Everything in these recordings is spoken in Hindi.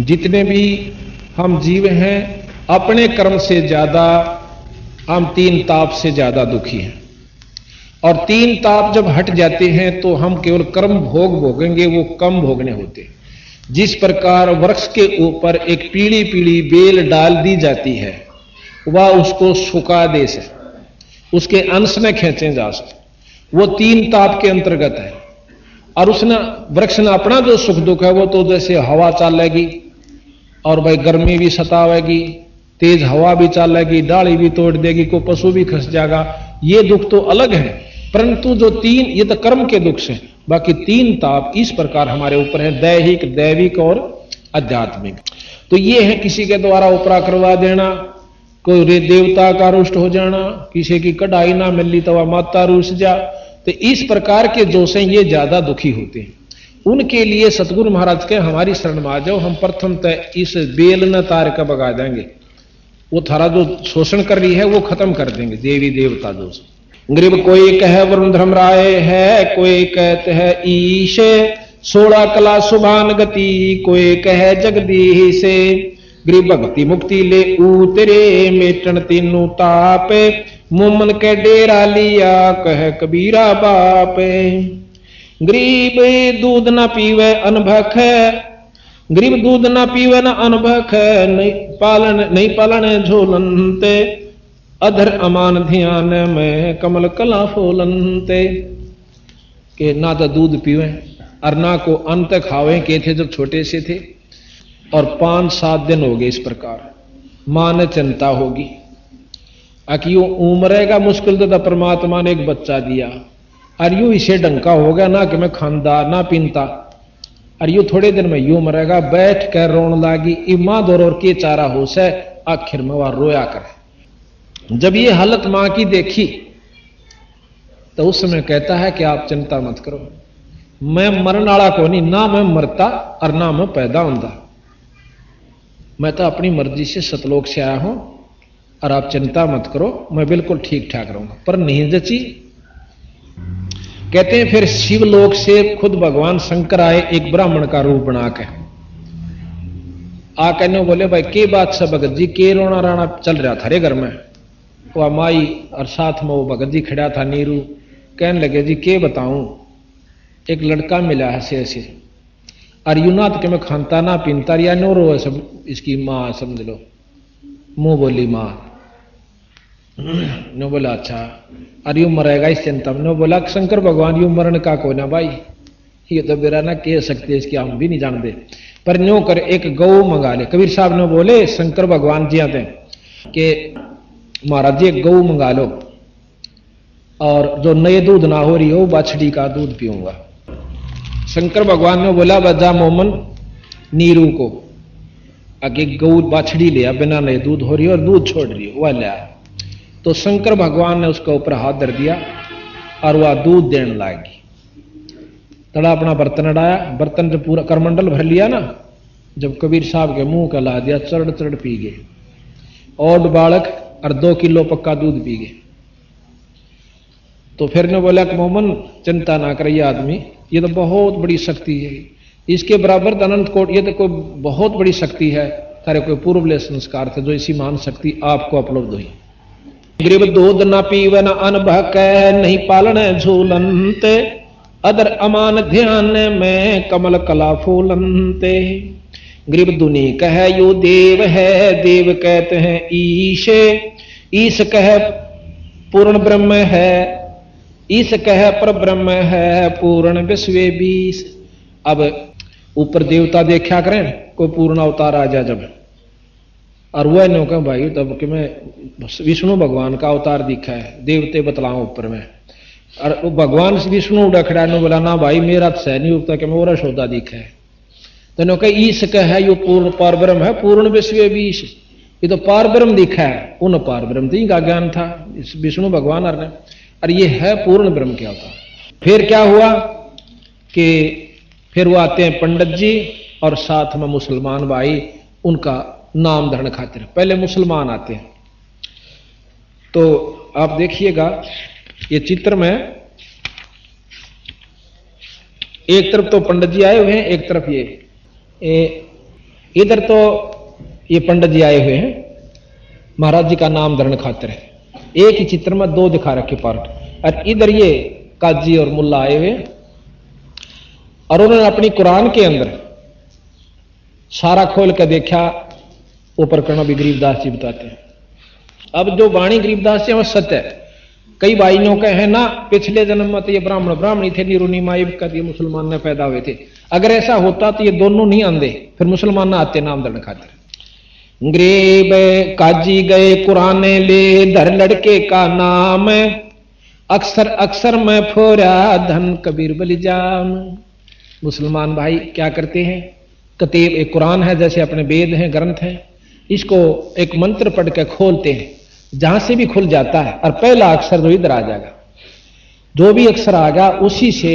जितने भी हम जीव हैं अपने कर्म से ज्यादा हम तीन ताप से ज्यादा दुखी हैं। और तीन ताप जब हट जाते हैं तो हम केवल कर्म भोग भोगेंगे, वो कम भोगने होते। जिस प्रकार वृक्ष के ऊपर एक पीली पीली बेल डाल दी जाती है, वह उसको सुखा दे से उसके अंश में खींचे जा सकते, वो तीन ताप के अंतर्गत है। और उसने वृक्ष ने अपना जो सुख दुख है वो तो जैसे हवा चलेगी और भाई गर्मी भी सतावेगी, तेज हवा भी चलेगी, डाली भी तोड़ देगी, कोई पशु भी खस जाएगा, ये दुख तो अलग है। परंतु जो तीन, ये तो कर्म के दुख से, बाकी तीन ताप इस प्रकार हमारे ऊपर है, दैहिक, दैविक और आध्यात्मिक। तो ये है किसी के द्वारा उपरा करवा देना, कोई देवता का रुष्ट हो जाना, किसी की कढ़ाई ना मिली तो वह माता रूस जा, तो इस प्रकार के जो से ये ज्यादा दुखी होते हैं। उनके लिए सतगुरु महाराज के हमारी शरण में आ जाओ, हम प्रथम तय इस बेल न तार का बगा देंगे, वो थारा जो शोषण कर रही है वो खत्म कर देंगे। देवी देवता जो गरीब कोई कहे वरुण धर्मराय है, कोई कहते है ईश 16 कला सुभान गति, कोई कहे जगदीश से गरीब भक्ति मुक्ति ले उतरे, मेटन तीनों ताप मोमन के डेरा लिया, कह कबीरा बाप। गरीब दूध न पीवे अनभख, गरीब दूध न पीवे न अनभख, नहीं पालन झोलनते, अधर अमान ध्यान में कमल कला फोलनते। के ना तो दूध पीवे और ना को अंत खावे के थे जब छोटे से थे, और 5-7 दिन हो गए इस प्रकार। मां ने चिंता होगी कि यूं उमरेगा मुश्किल तो परमात्मा ने एक बच्चा दिया, और यूं इसे डंका हो गया ना कि मैं खानदा ना पीनता, और यूं थोड़े दिन में यूं मरेगा। बैठ कर रोन लागी, इमा दौर और के चारा हो से, आखिर में वह रोया करे। जब ये हालत मां की देखी तो उस समय कहता है कि आप चिंता मत करो, मैं मरण वाला को नहीं, ना मैं मरता और ना मैं पैदा होता, मैं तो अपनी मर्जी से सतलोक से आया हूं, और आप चिंता मत करो, मैं बिल्कुल ठीक ठाक रहूंगा। पर नहीं जची। कहते हैं फिर शिवलोक से खुद भगवान शंकर आए एक ब्राह्मण का रूप बनाकर, आ कहने बोले भाई के बात से भगत जी के रोना राना चल रहा था रे घर में। वह माई और साथ में वो भगत जी खड़ा था नीरू, कहने लगे जी के बताऊं, एक लड़का मिला है ऐसे ऐसे, और यूनात के मैं खानता ना पीनता या नो रो सब, इसकी माँ समझ लो, मुंह बोली माँ। नो बोला अच्छा, और यूं मरेगा इस चिंता में। नो बोला शंकर भगवान यूं मरण का को ना भाई, ये तो बेरा ना कह सकते, इसकी हम भी नहीं जानते, पर न्यो कर एक गौ मंगा ले। कबीर साहब ने बोले शंकर भगवान जी आते कि महाराज जी एक गौ मंगा लो, और जो नए दूध ना हो रही हो बाछड़ी का दूध पीऊंगा। शंकर भगवान ने बोला बजा मोमन नीरू को आगे गौ बाछड़ी लिया, बिना नए दूध हो रही हो और दूध छोड़ रही हो, वह लिया। तो शंकर भगवान ने उसके ऊपर हाथ धर दिया और वह दूध देने लगी। तड़ा अपना बर्तन अड़ाया, बर्तन जब पूरा करमंडल भर लिया ना, जब कबीर साहब के मुंह का ला दिया, चढ़ चढ़ पी गए, और बालक और 2 किलो पक्का दूध पी गए। तो फिर ने बोला कि मोमन चिंता ना करिए आदमी, ये तो बहुत बड़ी शक्ति है, इसके बराबर अनंत कोट, ये तो कोई बहुत बड़ी शक्ति है, तारे कोई पूर्व संस्कार थे जो इसी महान शक्ति आपको उपलब्ध हुई। गरीब दूध न पीवन अनभक, नहीं पालन झूलनते, अदर अमान ध्यान में कमल कला फूलनते। गरीब दुनी कह यो देव है, देव कहते हैं ईश, ईश कह पूर्ण ब्रह्म है, ईश कह पर ब्रह्म है, पूर्ण विश्व बीस। अब ऊपर देवता देखा करें, कोई पूर्ण अवतार आ जा जब, और वह नो कह भाई तब कि मैं विष्णु भगवान का अवतार दिखा है, देवते बतलाऊं ऊपर में, और भगवान विष्णु उड़ा खड़ा ने बोला ना भाई मेरा तो सह नहीं उगता कि मैं और सौदा दिखा है। तो कहा ईश कह यो पूर्ण पार ब्रह्म है, पूर्ण विश्व बीस, ये तो पार ब्रह्म दिखा है, उन पार ब्रह्म तो इनका ज्ञान था इस विष्णु भगवान और ये है पूर्ण ब्रह्म क्या होता। फिर क्या हुआ कि फिर वो आते हैं पंडित जी और साथ में मुसलमान भाई, उनका नाम धरण खातिर पहले मुसलमान आते हैं। तो आप देखिएगा ये चित्र में एक तरफ तो पंडित जी आए हुए हैं, एक तरफ ये इधर तो ये पंडित जी आए हुए हैं महाराज जी का नाम धरण खातिर है, एक ही चित्र में दो दिखा रखे पार्ट, और इधर ये काजी और मुल्ला आए हुए और उन्होंने अपनी कुरान के अंदर सारा खोल कर देखा। ऊपर करना भी गरीबदास जी बताते हैं। अब जो वाणी गरीबदास जी वो सत्य है। कई भाइयों का है ना पिछले जन्म में तो ये ब्राह्मण ब्राह्मणी थे, निरुनी माइब का ये मुसलमान में पैदा हुए थे। अगर ऐसा होता तो ये दोनों नहीं आंदे, फिर मुसलमान ना आते नाम धरण खातिर। गरीब काजी गए कुरान ले धर लड़के का नाम, अक्सर अक्सर में फोरा धन कबीर बलिजान। मुसलमान भाई क्या करते हैं, कतीब एक कुरान है जैसे अपने वेद हैं ग्रंथ हैं, इसको एक मंत्र पढ़ के खोलते हैं, जहां से भी खुल जाता है और पहला अक्षर जो इधर आ जाएगा, जो भी अक्षर आएगा उसी से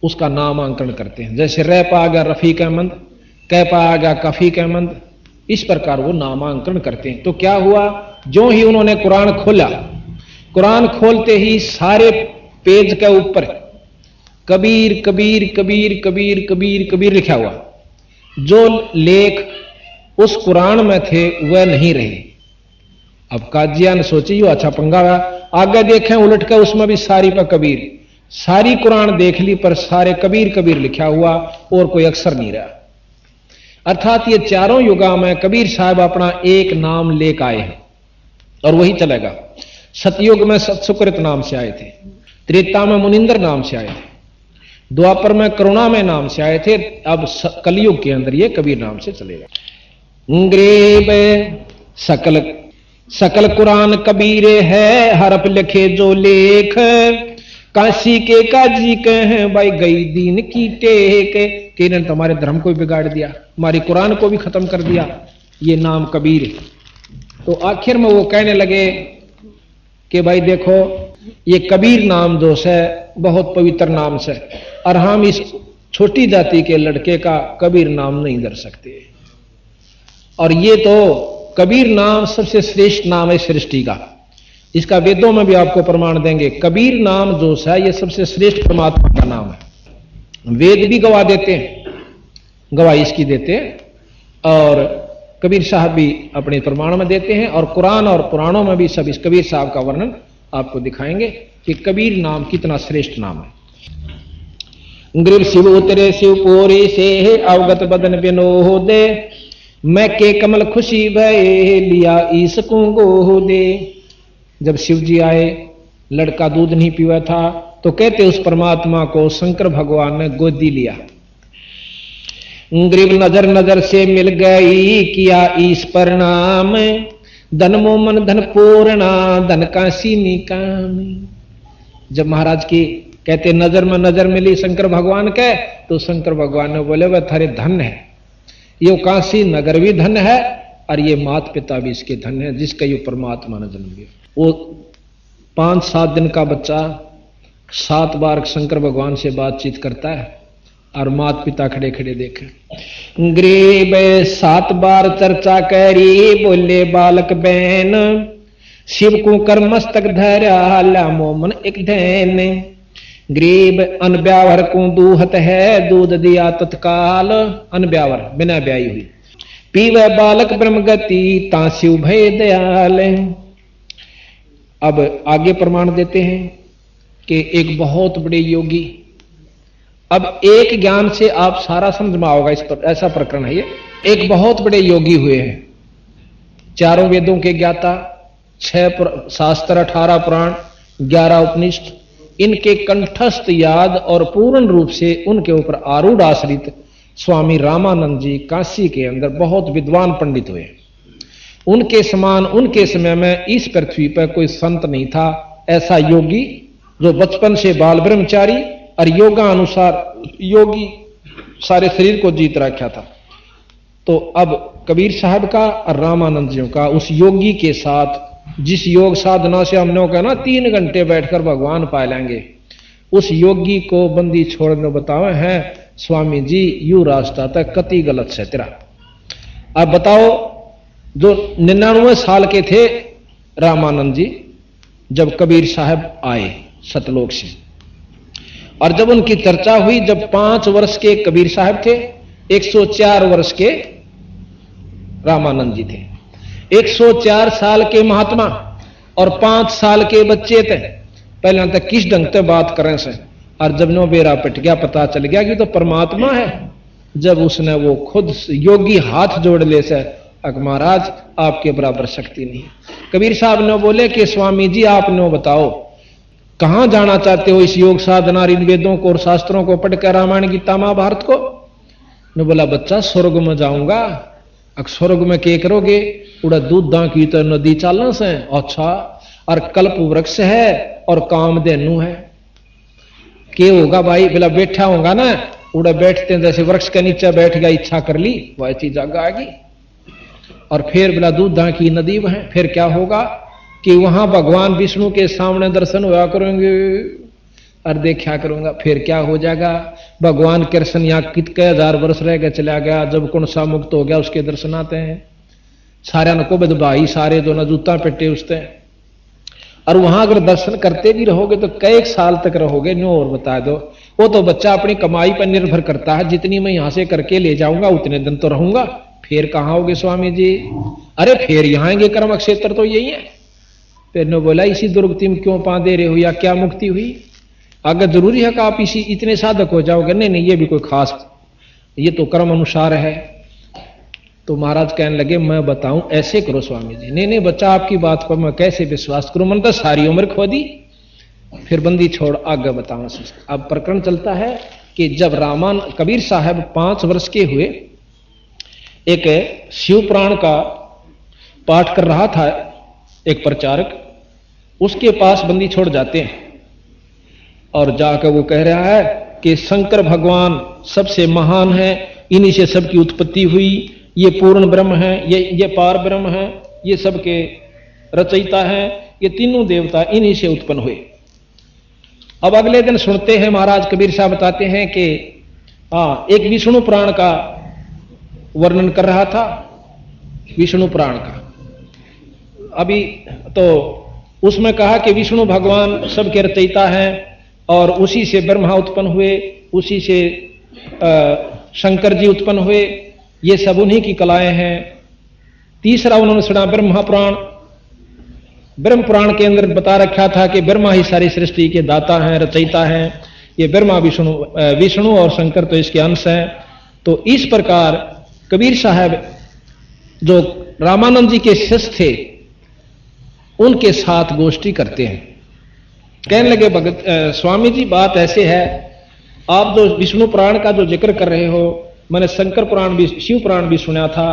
उसका नामांकन करते हैं। जैसे रै पा आ गया रफीक अहमद, कै पा आ गया कफीक अहमद, इस प्रकार वो नामांकन करते हैं। तो क्या हुआ, जो ही उन्होंने कुरान खोला, कुरान खोलते ही सारे पेज के ऊपर कबीर कबीर कबीर कबीर कबीर कबीर लिखा हुआ। जो लेख उस कुरान में थे वह नहीं रहे। अब काजिया ने सोची यो अच्छा पंगा हुआ, आगे देखें उलट कर उसमें भी सारी पर कबीर, सारी कुरान देख ली पर सारे कबीर कबीर लिखा हुआ और कोई अक्षर नहीं रहा। अर्थात ये चारों युगा में कबीर साहब अपना एक नाम लेकर आए हैं और वही चलेगा। सतयुग में सतसुकृत नाम से आए थे, त्रेता में मुनिंदर नाम से आए थे, द्वापर में करुणा में नाम से आए थे, अब कलयुग के अंदर ये कबीर नाम से चलेगा। गरीब सकल सकल कुरान कबीर है, हरफ लिखे जो लेख, काशी के काजी कहे भाई गई दीन की टेक, कि इन्होंने तुम्हारे धर्म को भी बिगाड़ दिया, हमारी कुरान को भी खत्म कर दिया, ये नाम कबीर है। तो आखिर में वो कहने लगे कि भाई देखो ये कबीर नाम जो है बहुत पवित्र नाम से, और हम इस छोटी जाति के लड़के का कबीर नाम नहीं धर सकते। और ये तो कबीर नाम सबसे श्रेष्ठ नाम है सृष्टि का, इसका वेदों में भी आपको प्रमाण देंगे। कबीर नाम जो है ये सबसे श्रेष्ठ परमात्मा का नाम है। वेद भी गवाह देते हैं, गवाही इसकी देते हैं, और कबीर साहब भी अपने प्रमाण में देते हैं, और कुरान और पुराणों में भी सब इस कबीर साहब का वर्णन आपको दिखाएंगे कि कबीर नाम कितना श्रेष्ठ नाम है। गरीब शिव उतरे शिवपुरी से, अवगत बदन विनोदे, मैं के कमल खुशी भय लिया ईस को गोदे। जब शिव जी आए, लड़का दूध नहीं पीवा था, तो कहते उस परमात्मा को शंकर भगवान ने गोदी लिया। गरीब नजर नजर से मिल गई, किया ईस प्रणाम, धन मोमन धन पूर्णा, धन काशी निकाम। जब महाराज की कहते नजर में नजर मिली शंकर भगवान के, तो शंकर भगवान ने बोले वह थारे धन है, ये काशी नगर भी धन है और ये माता पिता भी इसके धन है जिसका ये परमात्मा ने जन्म दिया। वो 5-7 दिन का बच्चा 7 बार शंकर भगवान से बातचीत करता है और माता पिता खड़े खड़े देखे। गरीब 7 बार चर्चा करी, बोले बालक बहन, शिव को कर मस्तक धरा, ला मोमन एक धैन। गरीब अनब्यावर को दूहत है, दूध दिया तत्काल, अनब्यावर बिना ब्याई हुई, पीवे बालक ब्रह्म गति, ता शिव भय दयाल। अब आगे प्रमाण देते हैं कि एक बहुत बड़े योगी, अब एक ज्ञान से आप सारा समझ में आओगे, इस पर ऐसा प्रकरण है ये। एक बहुत बड़े योगी हुए हैं, 4 वेदों के ज्ञाता, 6 शास्त्र, 18 पुराण, 11 उपनिषद, इनके कंठस्थ याद और पूर्ण रूप से उनके ऊपर आरूढ़ आश्रित स्वामी रामानंद जी काशी के अंदर बहुत विद्वान पंडित हुए। उनके समान उनके समय में इस पृथ्वी पर कोई संत नहीं था, ऐसा योगी जो बचपन से बाल ब्रह्मचारी और योगा अनुसार योगी सारे शरीर को जीत रखा था। तो अब कबीर साहब का और रामानंद जी का उस योगी के साथ, जिस योग साधना से हमने कहा ना 3 घंटे बैठकर भगवान पा लेंगे, उस योगी को बंदी छोड़ने बताओ है स्वामी जी यू रास्ता तक कति गलत है तेरा। अब बताओ, जो 99 साल के थे रामानंद जी जब कबीर साहब आए सतलोक से, और जब उनकी चर्चा हुई, जब 5 वर्ष के कबीर साहब थे, 104 वर्ष के रामानंद जी थे। 104 साल के महात्मा और 5 साल के बच्चे थे। पहले तक किस ढंग से बात करें से, और जब नो बेरा पिट गया, पता चल गया कि तो परमात्मा है। जब उसने वो खुद योगी हाथ जोड़ ले से, महाराज आपके बराबर शक्ति नहीं। कबीर साहब ने बोले कि स्वामी जी आप नो बताओ कहां जाना चाहते हो, इस योग साधना इन वेदों को और शास्त्रों को पढ़कर रामायण गीता महाभारत को। ने बोला बच्चा स्वर्ग में जाऊंगा। अब स्वर्ग में क्या करोगे, उड़ा दूध दा की तो नदी चालन से। अच्छा, और कल्प वृक्ष है और कामधेनु है। के होगा भाई, बोला बैठा होगा ना, उड़ा बैठते हैं जैसे वृक्ष के नीचे बैठ गया, इच्छा कर ली वैसी जगह आ गई। और फिर बोला दूध दा की नदी वह है। फिर क्या होगा कि वहां भगवान विष्णु के सामने दर्शन हुआ करेंगे और देखा करूंगा। फिर क्या हो जाएगा, भगवान कृष्ण यहाँ कितने 1000 वर्ष रह गए चला गया, जब कौन सा मुक्त हो गया उसके दर्शन आते हैं। सारे को भाई सारे जो न जूता पेटे उसते। और वहां अगर दर्शन करते भी रहोगे तो कई साल तक रहोगे, न्यू और बता दो। वो तो बच्चा अपनी कमाई पर निर्भर करता है, जितनी मैं यहां से करके ले जाऊंगा उतने दिन तो रहूंगा। फिर कहां होगे स्वामी जी, अरे फिर यहाँ आएंगे, कर्म क्षेत्र तो यही है। फिर ने बोला इसी दुर्गति में क्यों पा दे रहे हो, या क्या मुक्ति हुई? अगर जरूरी है कि आप इसी इतने साधक हो जाओगे? नहीं नहीं, ये भी कोई खास, ये तो कर्म अनुसार है। तो महाराज कहने लगे मैं बताऊं ऐसे करो स्वामी जी। नहीं नहीं बच्चा, आपकी बात पर मैं कैसे विश्वास करूं, मैंने तो सारी उम्र खो दी। फिर बंदी छोड़ आगे बताऊं। अब प्रकरण चलता है कि जब रामान कबीर साहब 5 वर्ष के हुए, एक शिव पुराण का पाठ कर रहा था एक प्रचारक, उसके पास बंदी छोड़ जाते हैं और जाकर वो कह रहा है कि शंकर भगवान सबसे महान है, इन्हीं से सबकी उत्पत्ति हुई, ये पूर्ण ब्रह्म है, ये पार ब्रह्म है, ये सबके रचयिता है, ये तीनों देवता इन्हीं से उत्पन्न हुए। अब अगले दिन सुनते हैं महाराज कबीर साहब बताते हैं कि एक विष्णु पुराण का वर्णन कर रहा था, विष्णु पुराण का। अभी तो उसमें कहा कि विष्णु भगवान सबके रचयिता हैं और उसी से ब्रह्मा उत्पन्न हुए, उसी से शंकर जी उत्पन्न हुए, ये सब उन्हीं की कलाएं हैं। तीसरा उन्होंने सुना ब्रह्मा पुराण। ब्रह्म पुराण के अंदर बता रखा था कि ब्रह्मा ही सारी सृष्टि के दाता हैं, रचयिता हैं। ये ब्रह्मा विष्णु और शंकर तो इसके अंश हैं। तो इस प्रकार कबीर साहब जो रामानंद जी के शिष्य थे उनके साथ गोष्ठी करते हैं। कहने लगे भगत स्वामी जी बात ऐसे है, आप जो विष्णु पुराण का जो जिक्र कर रहे हो, मैंने शंकर पुराण भी शिव पुराण भी सुना था,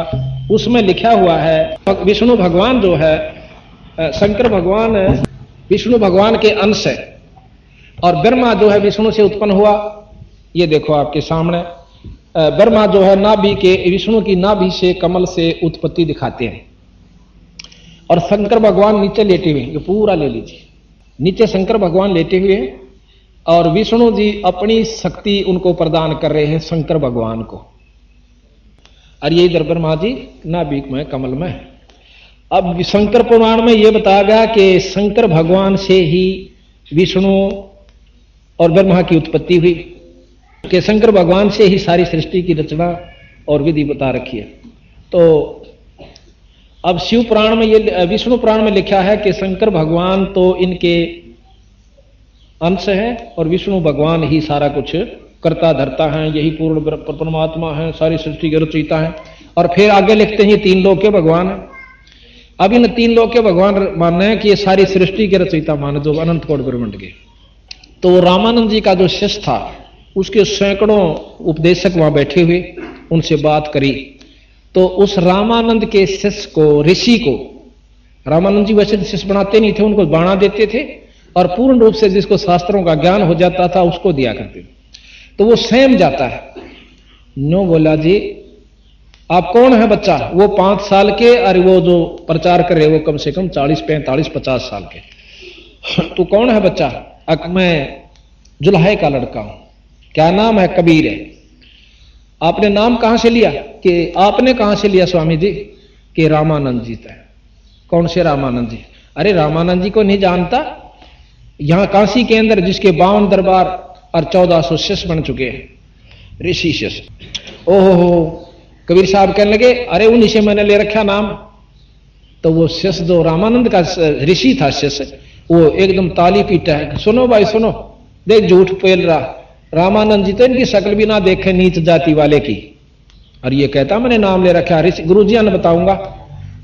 उसमें लिखा हुआ है विष्णु भगवान जो है, शंकर भगवान विष्णु भगवान के अंश है और ब्रह्मा जो है विष्णु से उत्पन्न हुआ। ये देखो आपके सामने ब्रह्मा जो है नाभि के, विष्णु की नाभि से कमल से उत्पत्ति दिखाते हैं और शंकर भगवान नीचे लेटे हुए, ये पूरा ले लीजिए, नीचे शंकर भगवान लेटे हुए हैं और विष्णु जी अपनी शक्ति उनको प्रदान कर रहे हैं शंकर भगवान को। और ये इधर ब्रह्मा जी नाभि में कमल में है। अब शंकर पुराण में यह बताया गया कि शंकर भगवान से ही विष्णु और ब्रह्मा की उत्पत्ति हुई, कि शंकर भगवान से ही सारी सृष्टि की रचना और विधि बता रखी है। तो अब शिव पुराण में ये, विष्णु पुराण में लिखा है कि शंकर भगवान तो इनके अंश है और विष्णु भगवान ही सारा कुछ करता धरता है, यही पूर्ण परमात्मा है, सारी सृष्टि के रचयिता है। और फिर आगे लिखते हैं 3 लोक के भगवान है। अब इन 3 लोक के भगवान मानना है कि ये सारी सृष्टि के रचयिता माने जो अनंत कोटि ब्रह्मांड के। तो रामानंद जी का जो शिष्य था उसके सैकड़ों उपदेशक वहां बैठे हुए, उनसे बात करी। तो उस रामानंद के शिष्य को, ऋषि को, रामानंद जी वैसे शिष्य बनाते नहीं थे, उनको बाणा देते थे और पूर्ण रूप से जिसको शास्त्रों का ज्ञान हो जाता था उसको दिया करते थे। तो वो सहम जाता है। नो बोला जी आप कौन है बच्चा? वो 5 साल के, और वो जो प्रचार कर रहे वो कम से कम 40, 45, 50 साल के। तू कौन है बच्चा? मैं जुल्हे का लड़का हूं। क्या नाम है? कबीर है। आपने नाम कहां से लिया? कि आपने कहां से लिया स्वामी जी? कि रामानंद जी थे। कौन से रामानंद जी? अरे रामानंद जी को नहीं जानता? यहां काशी के अंदर जिसके 52 दरबार और 1400 शिष्य बन चुके हैं, ऋषि शिष्य। ओहो, कबीर साहब कहने लगे, अरे उन्हीं से मैंने ले रखा नाम। तो वो शिष्य जो रामानंद का ऋषि था शिष्य, वो एकदम ताली पीटा है, सुनो भाई सुनो, देख झूठ पेल रहा, रामानंद जी तो इनकी शक्ल भी ना देखे, नीच जाति वाले की, और ये कहता मैंने नाम ले रखा। ऋषि गुरु जी ने बताऊंगा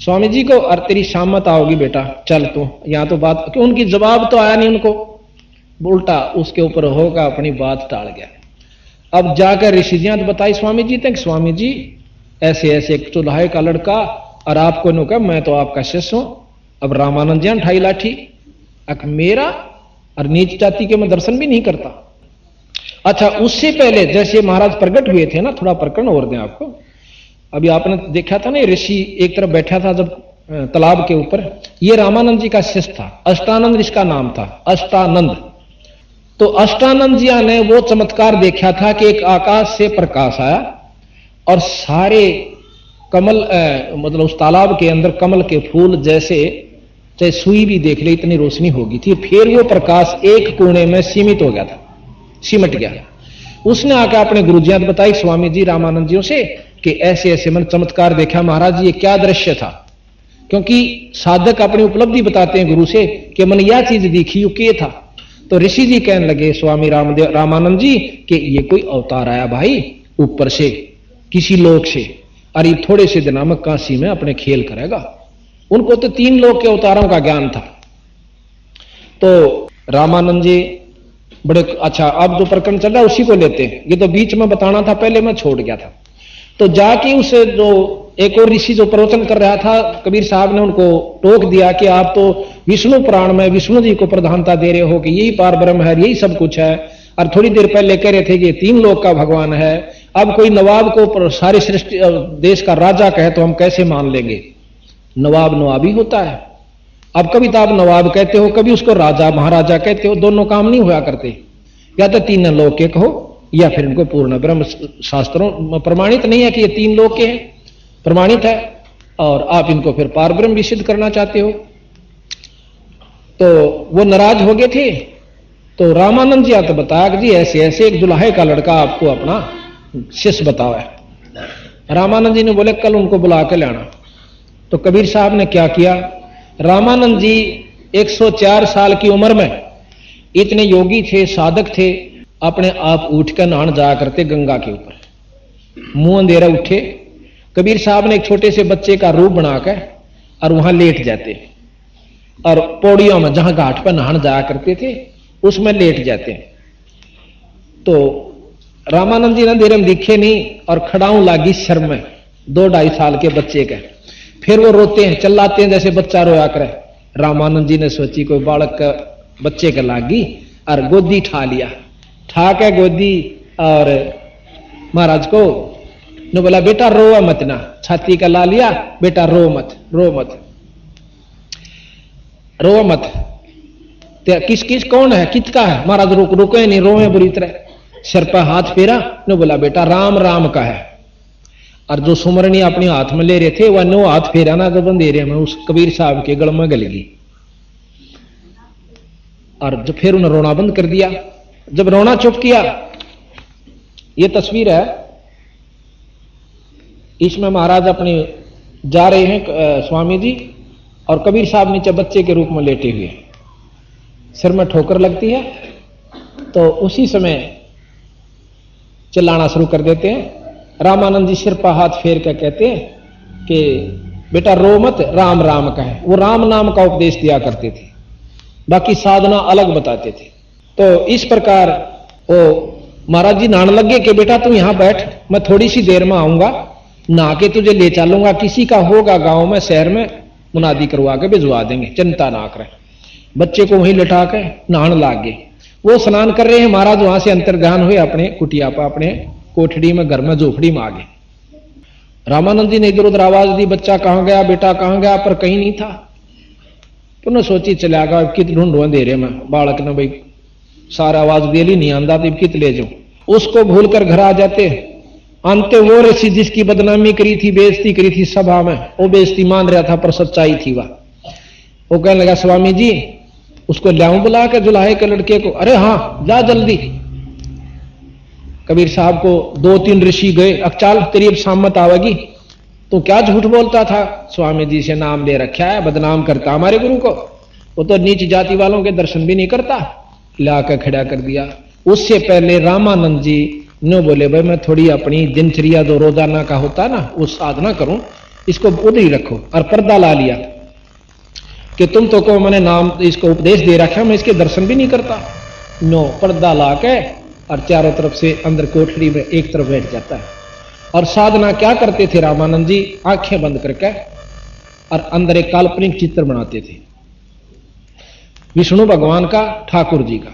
स्वामी जी को, और तेरी शामत आओगी बेटा, चल तू यहां तो बात, क्यों उनकी जवाब तो आया नहीं उनको, उल्टा उसके ऊपर होगा अपनी बात टाल गया। अब जाकर ऋषि जी ने बताई स्वामी जी तक, स्वामी जी ऐसे ऐसे एक चुल्हाए का लड़का, और आपको नो कहा मैं तो आपका शिष्य हूं। अब रामानंद जी ठाई लाठी, अक मेरा, और नीच जाति के मैं दर्शन भी नहीं करता। अच्छा, उससे पहले जैसे महाराज प्रकट हुए थे ना, थोड़ा प्रकरण और दें आपको। अभी आपने देखा था ना, ऋषि एक तरफ बैठा था जब तालाब के ऊपर, ये रामानंद जी का शिष्य था, अष्टानंद इसका नाम था, अष्टानंद। तो अष्टानंद जी ने वो चमत्कार देखा था कि एक आकाश से प्रकाश आया और सारे कमल मतलब उस तालाब के अंदर कमल के फूल जैसे चाहे सुई भी देख ले इतनी रोशनी होगी थी। फिर वो प्रकाश एक कोने में सीमित हो गया था, सिमट गया। उसने आकर अपने गुरुजी ने बताई स्वामी जी रामानंद जियों से कि ऐसे ऐसे मन चमत्कार देखा महाराज, ये क्या दृश्य था। क्योंकि साधक अपनी उपलब्धि बताते हैं गुरु से कि मन यह चीज दिखी, ये था। तो ऋषि जी कहने लगे स्वामी रामानंद जी कि ये कोई अवतार आया भाई ऊपर से किसी लोक से, और ये थोड़े से दिनों में काशी में अपने खेल करेगा। उनको तो 3 लोक के अवतारों का ज्ञान था। तो रामानंद जी बड़े अच्छा, अब जो प्रकरण चल रहा है उसी को लेते हैं, ये तो बीच में बताना था, पहले मैं छोड़ गया था। तो जाके उस जो एक और ऋषि जो प्रवचन कर रहा था, कबीर साहब ने उनको टोक दिया कि आप तो विष्णु पुराण में विष्णु जी को प्रधानता दे रहे हो कि यही पार ब्रह्म है, यही सब कुछ है, और थोड़ी देर पहले कह रहे थे कि 3 लोक का भगवान है। अब कोई नवाब को सारी सृष्टि देश का राजा कहे तो हम कैसे मान लेंगे? नवाब नवाबी होता है। अब कभी तो आप नवाब कहते हो, कभी उसको राजा महाराजा कहते हो, दोनों काम नहीं हुआ करते। या तो 3 लोक के कहो या फिर इनको पूर्ण ब्रह्म शास्त्रों में प्रमाणित नहीं है कि ये 3 लोक के हैं, प्रमाणित है, और आप इनको फिर पार ब्रह्म भी सिद्ध करना चाहते हो। तो वो नाराज हो गए थे। तो रामानंद जी आते बताया कि जी ऐसे ऐसे एक दुल्हे का लड़का आपको अपना शिष्य बताओ है। रामानंद जी ने बोले कल उनको बुला के लाना। तो कबीर साहब ने क्या किया, रामानंद जी 104 साल की उम्र में इतने योगी थे, साधक थे, अपने आप उठ कर नहान जाया करते गंगा के ऊपर। मुंह अंधेरा उठे, कबीर साहब ने एक छोटे से बच्चे का रूप बनाकर और वहां लेट जाते, और पौड़ियों में जहां घाट पर नहान जाया करते थे उसमें लेट जाते। तो रामानंद जी ने देर में दिखे नहीं और खड़ाऊं लागी शर्म में 2-2.5 साल के बच्चे का। फिर वो रोते हैं, चिल्लाते हैं जैसे बच्चा रोया करे। रामानंद जी ने सोची कोई बालक का बच्चे का लागी और गोदी ठा लिया, ठा के गोदी, और महाराज को ने बोला बेटा रो मत ना, छाती का ला लिया, बेटा रो मत, रो मत, रो मत। किस किस कौन है, किसका है? महाराज रुके नहीं, रोए बुरी तरह। सिर पर हाथ फेरा, ने बोला बेटा राम राम का है। और जो सुमरनी अपने हाथ में ले रहे थे वह 9 हाथ फेरा ना, जब अंधेरे में उस कबीर साहब के गल में गल गई, और जब फिर उन्हें रोना बंद कर दिया। जब रोना चुप किया, ये तस्वीर है, इसमें महाराज अपने जा रहे हैं स्वामी जी, और कबीर साहब नीचे बच्चे के रूप में लेटे हुए, सिर में ठोकर लगती है। तो उसी समय चिल्लाना शुरू कर देते हैं। रामानंद जी सिर पर हाथ फेर कर कहते हैं कि बेटा रो मत, राम राम का है। वो राम नाम का उपदेश दिया करते थे, बाकी साधना अलग बताते थे। तो इस प्रकार वो महाराज जी नहाने लगे कि बेटा तू यहां बैठ, मैं थोड़ी सी देर में आऊंगा, नहा के तुझे ले चलूंगा, किसी का होगा गांव में शहर में, मुनादी करवा के भिजवा देंगे, चिंता ना करें। बच्चे को वहीं लिटा के नहाने लाग गए। वो स्नान कर रहे हैं, महाराज वहां से अंतर्ध्यान हुए अपने कुटिया पर, अपने कोठड़ी में, घर में, झोपड़ी में आ गए। रामानंद जी ने इधर उधर आवाज दी, बच्चा कहां गया, बेटा कहां गया, पर कहीं नहीं था। पुनः सोची चला गया, कित ढूंढो अंधेरे में, बालक ने भाई सारा आवाज दे ली, नहीं आंदा तो कित ले जाऊं। उसको भूलकर घर आ जाते। अंत वो ऋषि जिसकी बदनामी करी थी, बेइज्जती करी थी सभा में, वो बेइज्जती मान रहा था पर सच्चाई थी वह। वो कहने लगा स्वामी जी उसको लाऊं बुला के दुल्हे के लड़के को? अरे हाँ जा जल्दी। कबीर साहब को 2-3 ऋषि गए, अब चाल तेरी अब सामत आवेगी, तो क्या झूठ बोलता था, स्वामी जी से नाम ले रखा है, बदनाम करता हमारे गुरु को, वो तो नीच जाति वालों के दर्शन भी नहीं करता, लाकर खड़ा कर दिया। उससे पहले रामानंद जी ने बोले भाई मैं थोड़ी अपनी दिनचर्या जो रोजाना का होता ना वो साधना करूं, इसको उधर ही रखो, और पर्दा ला लिया कि तुम तो को मैंने नाम इसको उपदेश दे रखा, मैं इसके दर्शन भी नहीं करता। नो, पर्दा ला के और चारों तरफ से अंदर कोठरी में एक तरफ बैठ जाता है। और साधना क्या करते थे रामानंद जी, आंखें बंद करके और अंदर एक काल्पनिक चित्र बनाते थे, विष्णु भगवान का, ठाकुर जी का,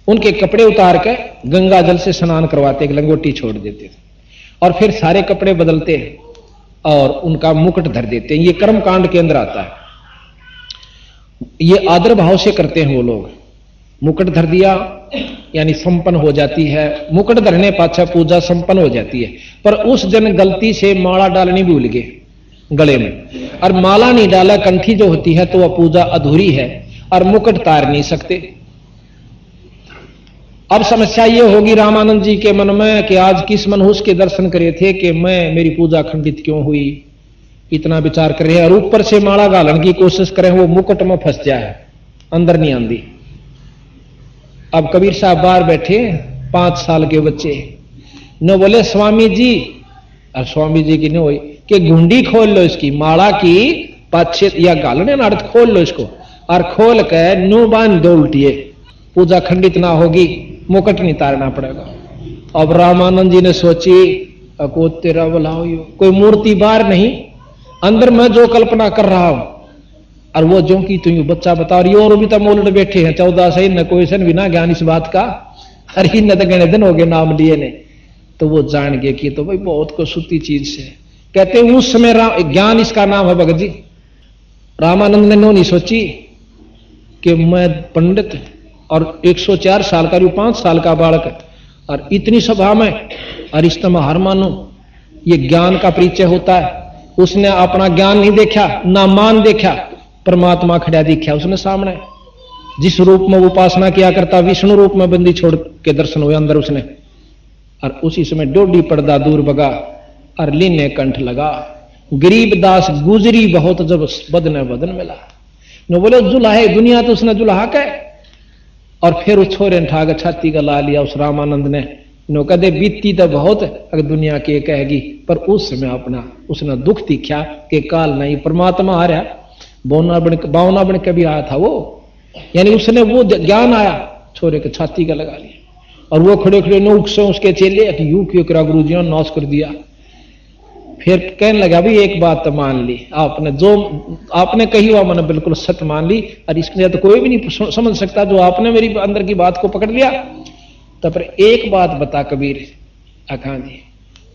उनके कपड़े उतार के गंगा जल से स्नान करवाते, एक लंगोटी छोड़ देते थे, और फिर सारे कपड़े बदलते और उनका मुकुट धर देते हैं। ये कर्म कांड के अंदर आता है, ये आदर भाव से करते हैं वो लोग। मुकुट धर दिया यानी संपन्न हो जाती है, मुकुट धरने पाछा पूजा संपन्न हो जाती है। पर उस दिन गलती से माला डालनी भूल गए गले में, और माला नहीं डाला, कंठी जो होती है तो वह पूजा अधूरी है, और मुकुट तार नहीं सकते। अब समस्या ये होगी रामानंद जी के मन में कि आज किस मनहूस के दर्शन करे थे कि मैं, मेरी पूजा खंडित क्यों हुई, इतना विचार कर रहे हैं। और ऊपर से माला गालन की कोशिश करें, वो मुकुट में फंस जाए, अंदर नहीं आंदी। अब कबीर साहब बाहर बैठे, 5 साल के बच्चे न बोले स्वामी जी, और स्वामी जी की न हुई कि गुंडी खोल लो इसकी, माला की पाछे या गालने नार्थ खोल लो इसको, और खोल के नो बांध दो उल्टिए, पूजा खंडित ना होगी, मुकुट नहीं तारना पड़ेगा। अब रामानंद जी ने सोची अको तेरा बुलाओ, कोई मूर्ति बाहर नहीं, अंदर मैं जो कल्पना कर रहा हूं, और वो जो की तू बच्चा बता, और ये और भी तो मोलट बैठे हैं 14 से, न कोई सन बिना ज्ञान इस बात का, हर न तो गणे दिन हो गए नाम लिए ने। तो वो जान गए कि तो भाई बहुत को सुती चीज से, कहते उस समय ज्ञान इसका नाम है भगत जी। रामानंद ने नो नहीं सोची कि मैं पंडित और 104 साल का, 5 साल का बालक, और इतनी सभा में, और इस तरह हार मानो, ये ज्ञान का परिचय होता है। उसने अपना ज्ञान नहीं देखा, ना मान देखा, परमात्मा खड़ा दिखा उसने सामने, जिस रूप में वो उपासना किया करता, विष्णु रूप में बंदी छोड़ के दर्शन हुए अंदर उसने। और उसी समय डोडी पर्दा दूर भगा और लीने कंठ लगा, गरीब दास गुजरी बहुत जब बदन बदन मिला। न बोले जुलाहे दुनिया तो उसने जुलाहा के, और फिर उस छोरे ने ठाक छाती का ला लिया उस रामानंद ने। नो कदे बीती तो बहुत अगर दुनिया के कहेगी, पर उस समय अपना उसने दुख दिखा कि काल नहीं, परमात्मा आ रहा, बावना बन के भी आया था वो, यानी उसने वो ज्ञान आया, छोरे के छाती का लगा लिया। और वो खड़े खड़े नोक से उसके चेले यूं क्यों करा गुरु जी ने नाश कर दिया। फिर कहने लगा भी एक बात तो मान ली आपने, जो आपने कही हुआ मैंने बिल्कुल सत्य मान ली, और इसके तो कोई भी नहीं समझ सकता, जो आपने मेरी अंदर की बात को पकड़ लिया। तो पर एक बात बता कबीर, अखा जी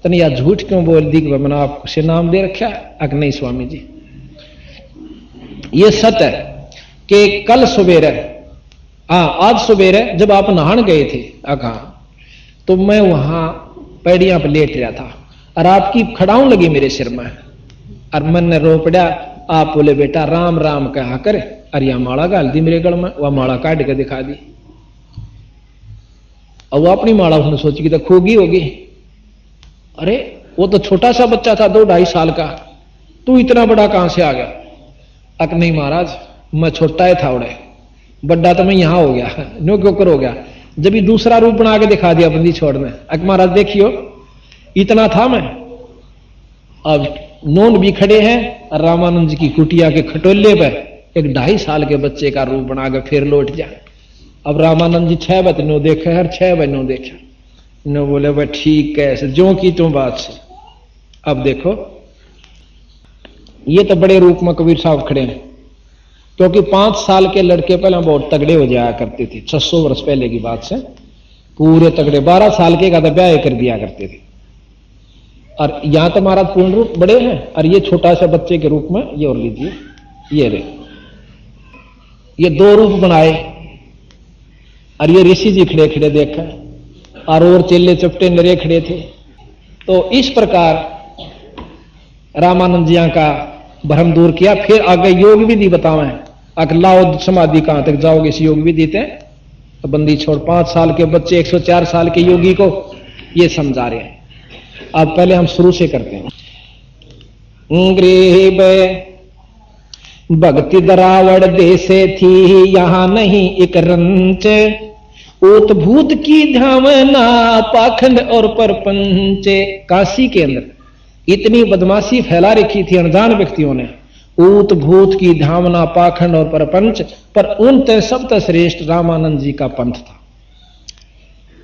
तने या झूठ क्यों बोल दी कि मैंने आपको से नाम दे रखा है? अक नहीं स्वामी जी, ये सत्य है कि कल सवेरे, आज सवेरे जब आप नहान गए थे अखा, तो मैं वहां पैड़ियां पर लेट रहा था, और आपकी खड़ाऊं लगी मेरे सिर में, और मन ने रो पड़ा। आप बोले बेटा राम राम कहा कर, और यह माला गाल दी मेरे गल में, वह माला काट के दिखा दी। और वो अपनी माला उसने सोची कि तो खोगी होगी। अरे वो तो छोटा सा बच्चा था, 2-2.5 साल का, तू इतना बड़ा कहां से आ गया? अक नहीं महाराज, मैं छोटा ही था उड़े, बड्डा तो मैं यहां हो गया, नो क्यों कर हो गया, जब ही दूसरा रूप बना के दिखा दिया बंदी छोड़ने। अक महाराज देखियो इतना था मैं। अब नोन भी खड़े हैं, और रामानंद जी की कुटिया के खटोले पे एक 2.5 साल के बच्चे का रूप बना के फिर लौट जाए। अब रामानंद जी 6 बजे नो देखे, हर 6 बजे नो देखा, नो बोले भाई ठीक है, जो की तुम बात से। अब देखो ये तो बड़े रूप में कबीर साहब खड़े हैं, क्योंकि 5 साल के लड़के पहले बहुत तगड़े हो जाया करते थे, 600 वर्ष पहले की बात से पूरे तगड़े। 12 साल के का तो ब्याह कर दिया करते थे। और यहां तो महाराज पूर्ण रूप बड़े हैं, और ये छोटा सा बच्चे के रूप में, ये और लीजिए, ये रे, ये 2 रूप बनाए। और ये ऋषि जी खड़े खड़े देखा, और चेले चपटे नरे खड़े थे। तो इस प्रकार रामानंद जी का भ्रम दूर किया। फिर आगे योग विधि बतावे, अगर लाओ समाधि कहां तक जाओगे इस योग विधि थे, तो बंदी छोड़ 5 साल के बच्चे 104 साल के योगी को ये समझा रहे हैं। अब पहले हम शुरू से करते हैं। गरीब भक्ति दरावड़ देसे थी, यहां नहीं एक रंच, ऊत भूत की धावना पाखंड और परपंच। काशी के अंदर इतनी बदमाशी फैला रखी थी अनजान व्यक्तियों ने, ऊत भूत की धावना पाखंड और परपंच, पर उन तय सब तय श्रेष्ठ रामानंद जी का पंथ था।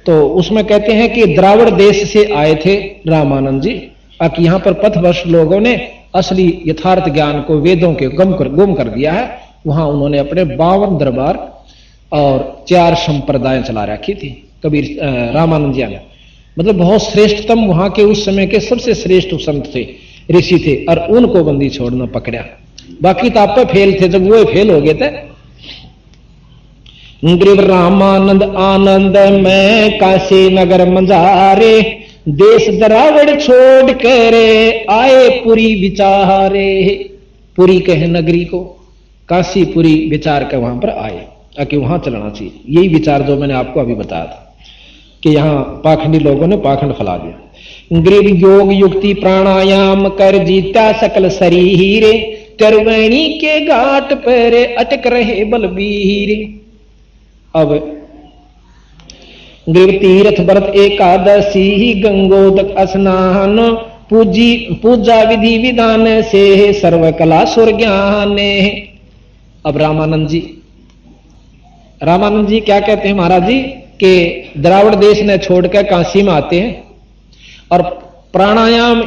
तो उसमें कहते हैं कि द्राविड़ देश से आए थे रामानंद जी, अब यहां पर पथभ्रष्ट लोगों ने असली यथार्थ ज्ञान को वेदों के गुम कर दिया है। वहां उन्होंने अपने 52 दरबार और 4 संप्रदाय चला रखी थी। कबीर रामानंद जी ने मतलब बहुत श्रेष्ठतम वहां के उस समय के सबसे श्रेष्ठ संत थे, ऋषि थे, और उनको बंदी छोड़ना पकड़ा। बाकी तो आप पे फेल थे, जब वो फेल हो गए थे। गरीब रामानंद आनंद में काशी नगर मंजारे, देश दरावड़ छोड़ कर आए पुरी विचारे। पुरी कहे नगरी को, काशीपुरी विचार के वहां पर आए कि वहां चलना चाहिए। यही विचार जो मैंने आपको अभी बताया था कि यहां पाखंडी लोगों ने पाखंड फैला दिया। गरीब योग युक्ति प्राणायाम कर जीता सकल शरीर, त्रिवेणी के घाट पर अटक रहे बलबीर। अब गरीब तीर्थ व्रत एकादशी, गंगोदक स्नान, पूजा विधि विधान से सर्व कला सुर ज्ञान। अब रामानंद जी क्या कहते हैं महाराज जी कि द्राविड़ देश ने छोड़कर काशी में आते हैं और प्राणायाम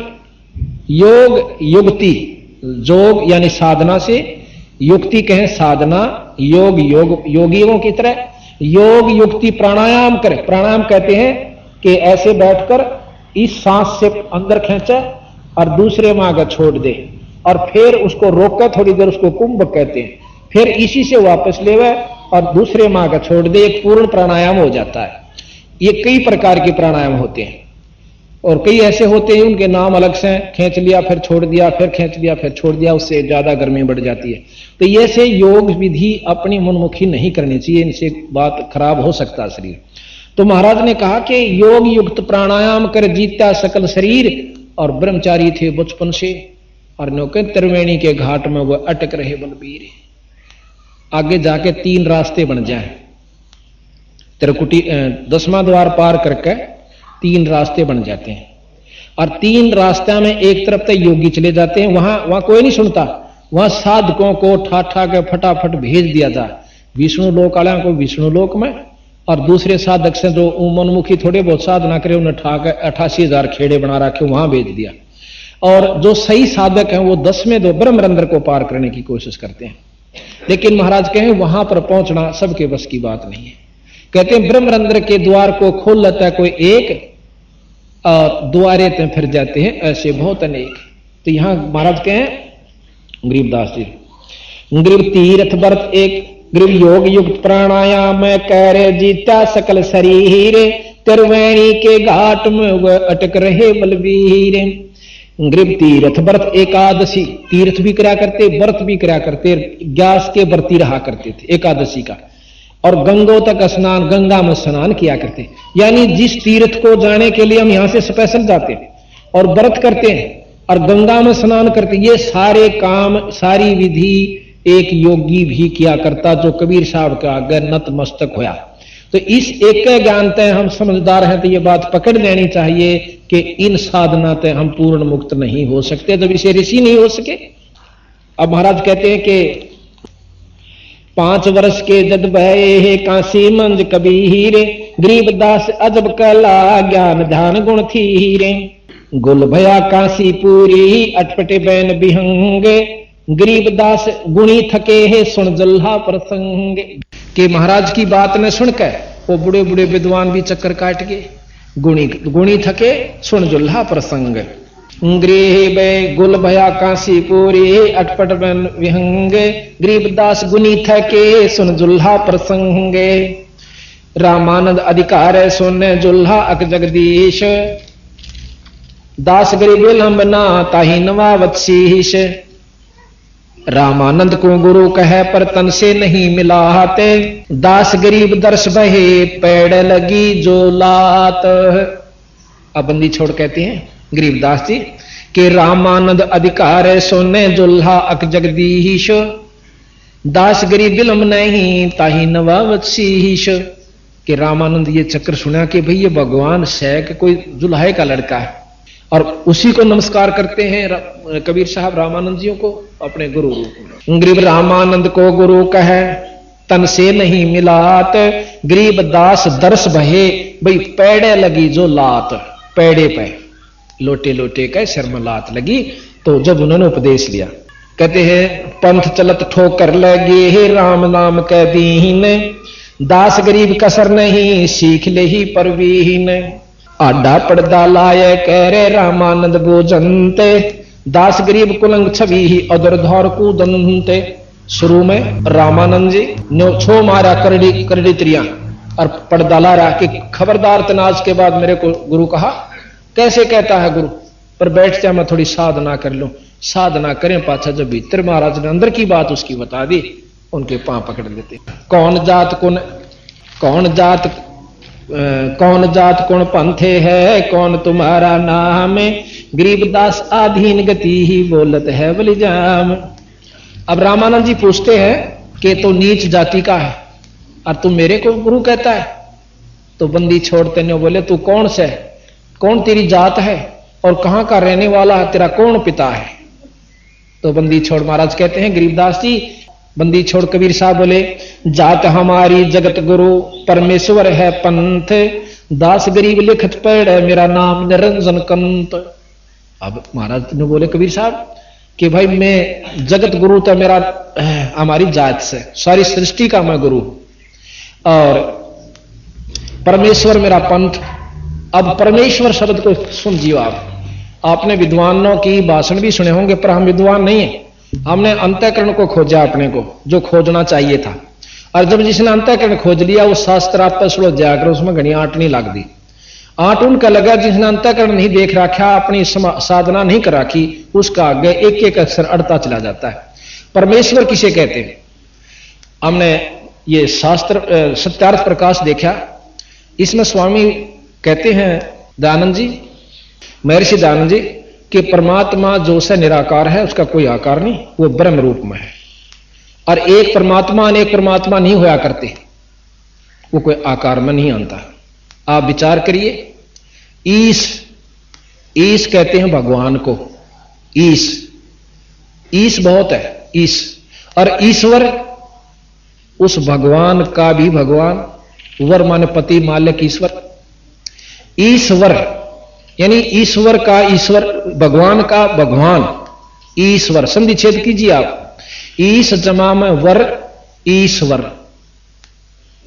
योग युक्ति, जोग यानी साधना से, युक्ति कहें साधना, योग योगियों की तरह योग युक्ति प्राणायाम करे। प्राणायाम कहते हैं कि ऐसे बैठकर इस सांस से अंदर खींचे और दूसरे में आगे छोड़ दे और फिर उसको रोक कर थोड़ी देर, उसको कुंभक कहते हैं, फिर इसी से वापस लेवे और दूसरे में आगे छोड़ दे, एक पूर्ण प्राणायाम हो जाता है। ये कई प्रकार के प्राणायाम होते हैं और कई ऐसे होते हैं उनके नाम अलग से, खींच लिया फिर छोड़ दिया, फिर खींच लिया फिर छोड़ दिया, उससे ज्यादा गर्मी बढ़ जाती है। तो ये से योग विधि अपनी मनमुखी नहीं करनी चाहिए, इनसे बात खराब हो सकता है शरीर। तो महाराज ने कहा कि योग युक्त प्राणायाम कर जीता सकल शरीर, और ब्रह्मचारी थे बचपन से, और नौके त्रिवेणी के घाट में वह अटक रहे बलबीर। आगे जाके 3 रास्ते बन जाए, त्रिकुटी 10वां द्वार पार करके 3 रास्ते बन जाते हैं, और 3 रास्ता में एक तरफ तक योगी चले जाते हैं, वहां कोई नहीं सुनता, वहां साधकों को ठाठा के फटाफट भेज दिया जाए विष्णु लोक वालों को विष्णु लोक में, और दूसरे साधक से जो मनमुखी थोड़े बहुत साधना करे उन्हें ठाकर 88,000 खेड़े बना रखे वहां भेज दिया, और जो सही साधक हैं वो 10वें दो ब्रह्मरंध्र को पार करने की कोशिश करते हैं। लेकिन महाराज कहें वहां पर पहुंचना सबके बस की बात नहीं है। कहते हैं ब्रह्मरंध्र के द्वार को खोल लेता है कोई एक, और द्वारे ते फिर जाते हैं ऐसे बहुत अनेक। तो यहां महाराज कहें गरीबदास जी, गरीब तीर्थ व्रत एक, गरीब योग युक्त प्राणायाम कर जीता सकल शरीर, त्रिवेणी के घाट में वह अटक रहे बलबीर। गरीब तीर्थ व्रत एकादशी, तीर्थ भी करा करते, व्रत भी करा करते, ग्यास के व्रती रहा करते थे एकादशी का, और गंगोतक स्नान, गंगा में स्नान किया करते। यानी जिस तीर्थ को जाने के लिए हम यहां से स्पेशल जाते हैं और व्रत करते हैं और गंगा में स्नान करते, ये सारे काम सारी विधि एक योगी भी किया करता जो कबीर साहब के आगे नतमस्तक होया। तो इस एक ज्ञान तय हम समझदार हैं तो ये बात पकड़ लेनी चाहिए कि इन साधना तय हम पूर्ण मुक्त नहीं हो सकते जब इसे ऋषि नहीं हो सके। अब महाराज कहते हैं कि 5 वर्ष के जद भये काशी मंज कबीर, गरीबदास अजब कला ज्ञान ध्यान गुण थीरे। गुल भया काशी पूरी अटपटे बैन बिहंगे, गरीबदास गुणी थके है सुन जल्हा प्रसंग। के महाराज की बात ने सुनकर वो बड़े बड़े विद्वान भी चक्कर काट गए। गुणी थके सुन जुल्हा प्रसंग, गरीब गुल भया काशी पूरी अटपट बैन विहंगे, गरीबदास गुणी थके सुन जुल्हा प्रसंग। रामानंद अधिकार सुन जुल्हा अक जगदीश, दास गरीब लंबना ताही नवावत शीश। रामानंद को गुरु कहे पर तन से नहीं मिलाते, दास गरीब दर्श बहे पेड़ लगी जो लात। अब बंदी छोड़ कहते हैं गरीबदास जी कि रामानंद अधिकार सोने जुल्हा अक जगदीश, दास गरीब बिलम नहीं ताही नवावत शीश। कि रामानंद ये चक्र सुना कि भाई ये भगवान है कि कोई जुल्हे का लड़का है, और उसी को नमस्कार करते हैं कबीर साहब रामानंद जियों को अपने गुरु रूप में। गरीब रामानंद को गुरु कहे तन से नहीं मिलात, गरीब दास दरस भये भाई पेड़े लगी जो लात, पेड़े पे लोटे लोटे के सिर में लात लगी। तो जब उन्होंने उपदेश लिया कहते हैं पंथ चलत ठोकर लगे हे राम नाम कह दीन, दास गरीब कसर नहीं सीख ले ही परवीन। आडा पर्दा लाए कह रे रामानंद गोजंते, दास गरीब कुलंग छवि ही अदर धौर कूदंते। शुरू में रामानंद जी ने छो मारा करड़ी करड़ी त्रियां और पर्दा ला रहा कि खबरदार तनाज के बाद मेरे को गुरु कहा। कैसे कहता है गुरु, पर बैठ जा मैं थोड़ी साधना कर लूं। साधना करें पाछा जब भीतर महाराज ने अंदर की बात उसकी बता दी, उनके पांव पकड़ लेते। कौन जात कौन पंथे है, कौन तुम्हारा नाम, गरीबदास आधीन गति ही बोलत है बलिजाम। अब रामानंद जी पूछते हैं कि तो नीच जाति का है और तू मेरे को गुरु कहता है। तो बंदी छोड़ते ने बोले तू कौन से, कौन तेरी जात है और कहां का रहने वाला है, तेरा कौन पिता है। तो बंदी छोड़ महाराज कहते हैं गरीबदास जी, बंदी छोड़ कबीर साहब बोले जात हमारी जगत गुरु परमेश्वर है पंथ, दास गरीब लिखत पढ़ मेरा नाम निरंजन कंत। अब महाराज ने बोले कबीर साहब कि भाई मैं जगत गुरु तो मेरा हमारी जात से, सारी सृष्टि का मैं गुरु, और परमेश्वर मेरा पंथ। अब परमेश्वर शब्द को समझियो आपने विद्वानों की भाषण भी सुने होंगे, पर हम विद्वान नहीं है। हमने अंतःकरण को खोजा अपने को, जो खोजना चाहिए था, और जब जिसने अंतःकरण खोज लिया वो शास्त्र आप पर सुलझ जाकर उसमें घनी आंट नहीं लग दी। आंट उनका लगा जिसने अंतःकरण नहीं देख रखा, अपनी साधना नहीं कर रखी, उसका आगे एक एक अक्षर अड़ता चला जाता है। परमेश्वर किसे कहते हैं, हमने ये शास्त्र सत्यार्थ प्रकाश देखा, इसमें स्वामी कहते हैं दयानंद जी, महर्षि दयानंद जी, कि परमात्मा जो से निराकार है उसका कोई आकार नहीं, वो ब्रह्म रूप में है। और एक परमात्मा अनेक परमात्मा नहीं होया करते, वो कोई आकार में नहीं आता। आप विचार करिए, ईश कहते हैं भगवान को, ईश बहुत है, ईश। और ईश्वर उस भगवान का भी भगवान, वर माने पति मालिक ईश्वर। ईश्वर यानी ईश्वर का ईश्वर, भगवान का भगवान, ईश्वर। संधि छेद कीजिए आप, ईश जमा में वर, ईश्वर।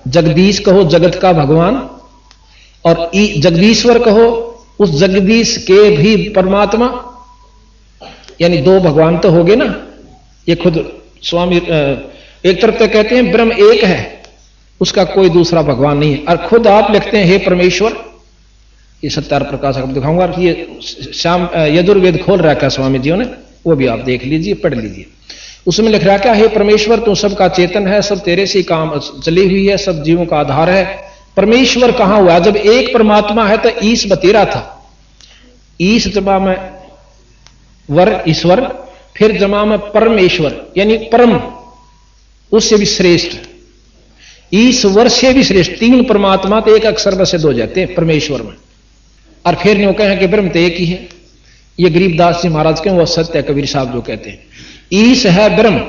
जगदीश कहो जगत का भगवान, और जगदीश्वर कहो उस जगदीश के भी परमात्मा, यानी दो भगवान तो हो गए ना। ये खुद स्वामी एक तरफ तो कहते हैं ब्रह्म एक है, उसका कोई दूसरा भगवान नहीं है, और खुद आप लिखते हैं हे परमेश्वर। ये सत्यार्थ प्रकाश आपको दिखाऊंगा, ये श्याम यजुर्वेद खोल रखा स्वामी जी ने, वो भी आप देख लीजिए, पढ़ लीजिए। उसमें लिख रहा क्या, हे परमेश्वर तू सबका चेतन है, सब तेरे से काम चली हुई है, सब जीवों का आधार है। परमेश्वर कहां हुआ, जब एक परमात्मा है तो ईश बतेरा था, ईश जमा में वर ईश्वर, फिर जमा में परमेश्वर यानी परम, उससे भी श्रेष्ठ, ईश्वर से भी श्रेष्ठ। तीन परमात्मा तो एक अक्षर में सिद्ध हो जाते हैं परमेश्वर में। और फिर न्यू कहें कि ब्रह्म तो एक ही है। ये गरीबदास जी महाराज के वो सत्य है, कबीर साहब जो कहते हैं ईश है ब्रह्म,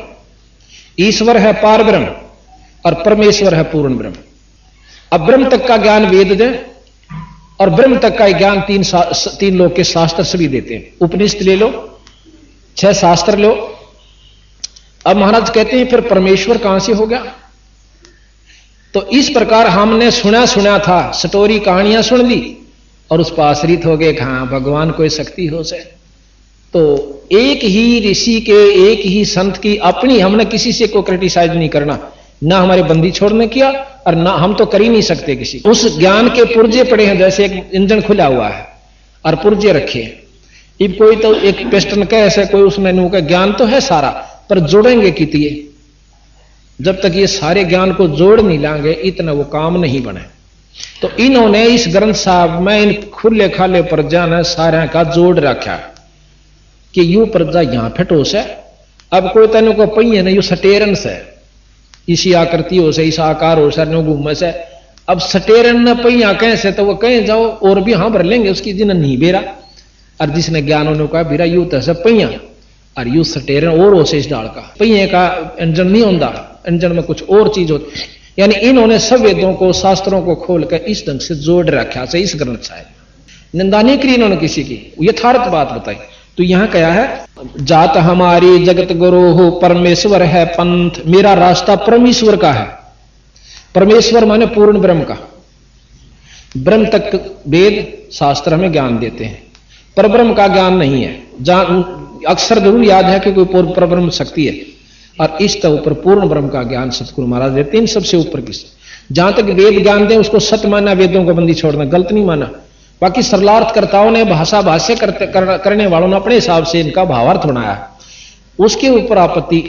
ईश्वर है पार ब्रह्म, और परमेश्वर है पूर्ण ब्रह्म। अब ब्रह्म तक का ज्ञान वेद दे, और ब्रह्म तक का ज्ञान तीन लोग के शास्त्र सभी देते हैं। उपनिषद ले लो, 6 शास्त्र लो। अब महाराज कहते हैं फिर परमेश्वर कहां से हो गया, तो इस प्रकार हमने सुना था, स्टोरी कहानियां सुन ली और उस पर आश्रित हो गए, हाँ भगवान कोई शक्ति हो से। तो एक ही ऋषि के, एक ही संत की अपनी, हमने किसी से को क्रिटिसाइज नहीं करना, ना हमारे बंदी छोड़ने किया और ना हम तो कर ही नहीं सकते किसी। उस ज्ञान के पुर्जे पड़े हैं, जैसे एक इंजन खुला हुआ है और पुर्जे रखे हैं। अब कोई तो एक पिस्टन का ऐसे कोई उसमें नू का ज्ञान तो है सारा, पर जोड़ेंगे कितने, जब तक ये सारे ज्ञान को जोड़ नहीं लाएंगे इतना वो काम नहीं बने। तो इन्होंने इस ग्रंथ साहब में इन खुले खाले प्रजा ने सारे का जोड़ रखा कि यू प्रजा यहां फटोस है। अब कोई तेन को पहिए ना यू सटेरन से इसी आकृति हो से इस आकार हो सर घूमे से। अब सटेरन न पहिया कहें से तो वो कहें जाओ और भी हाँ भर लेंगे उसकी जिन नहीं बेरा। और जिसने ज्ञान होने कहा बीरा यू तो सब पहिया और यू सटेरन और हो से इस डाल का पहिए का इंजन नहीं होता, इंजन में कुछ और चीज होती। यानी इन्होंने सब वेदों को शास्त्रों को खोलकर इस ढंग से जोड़ रखा से इस ग्रंथ साहिब। निंदा नहीं करी इन्होंने किसी की, यथार्थ बात बताई। तो यहां क्या है, जात हमारी जगत गुरु हो परमेश्वर है पंथ, मेरा रास्ता परमेश्वर का है। परमेश्वर माने पूर्ण ब्रह्म का। ब्रह्म तक वेद शास्त्र हमें ज्ञान देते हैं, पर ब्रह्म का ज्ञान नहीं है। अक्सर जरूर याद है कि कोई पर ब्रह्म शक्ति है, और इस तरह ऊपर पूर्ण ब्रह्म का ज्ञान सतगुरु महाराज देते हैं। सबसे ऊपर किस जहां तक वेद ज्ञान दें उसको सत्य माना, वेदों को बंदी छोड़ना गलत नहीं माना। बाकी सरलार्थकर्ताओं ने भाषा भाष्य करने वालों ने अपने हिसाब से इनका भावार्थ बनाया, उसके ऊपर आपत्ति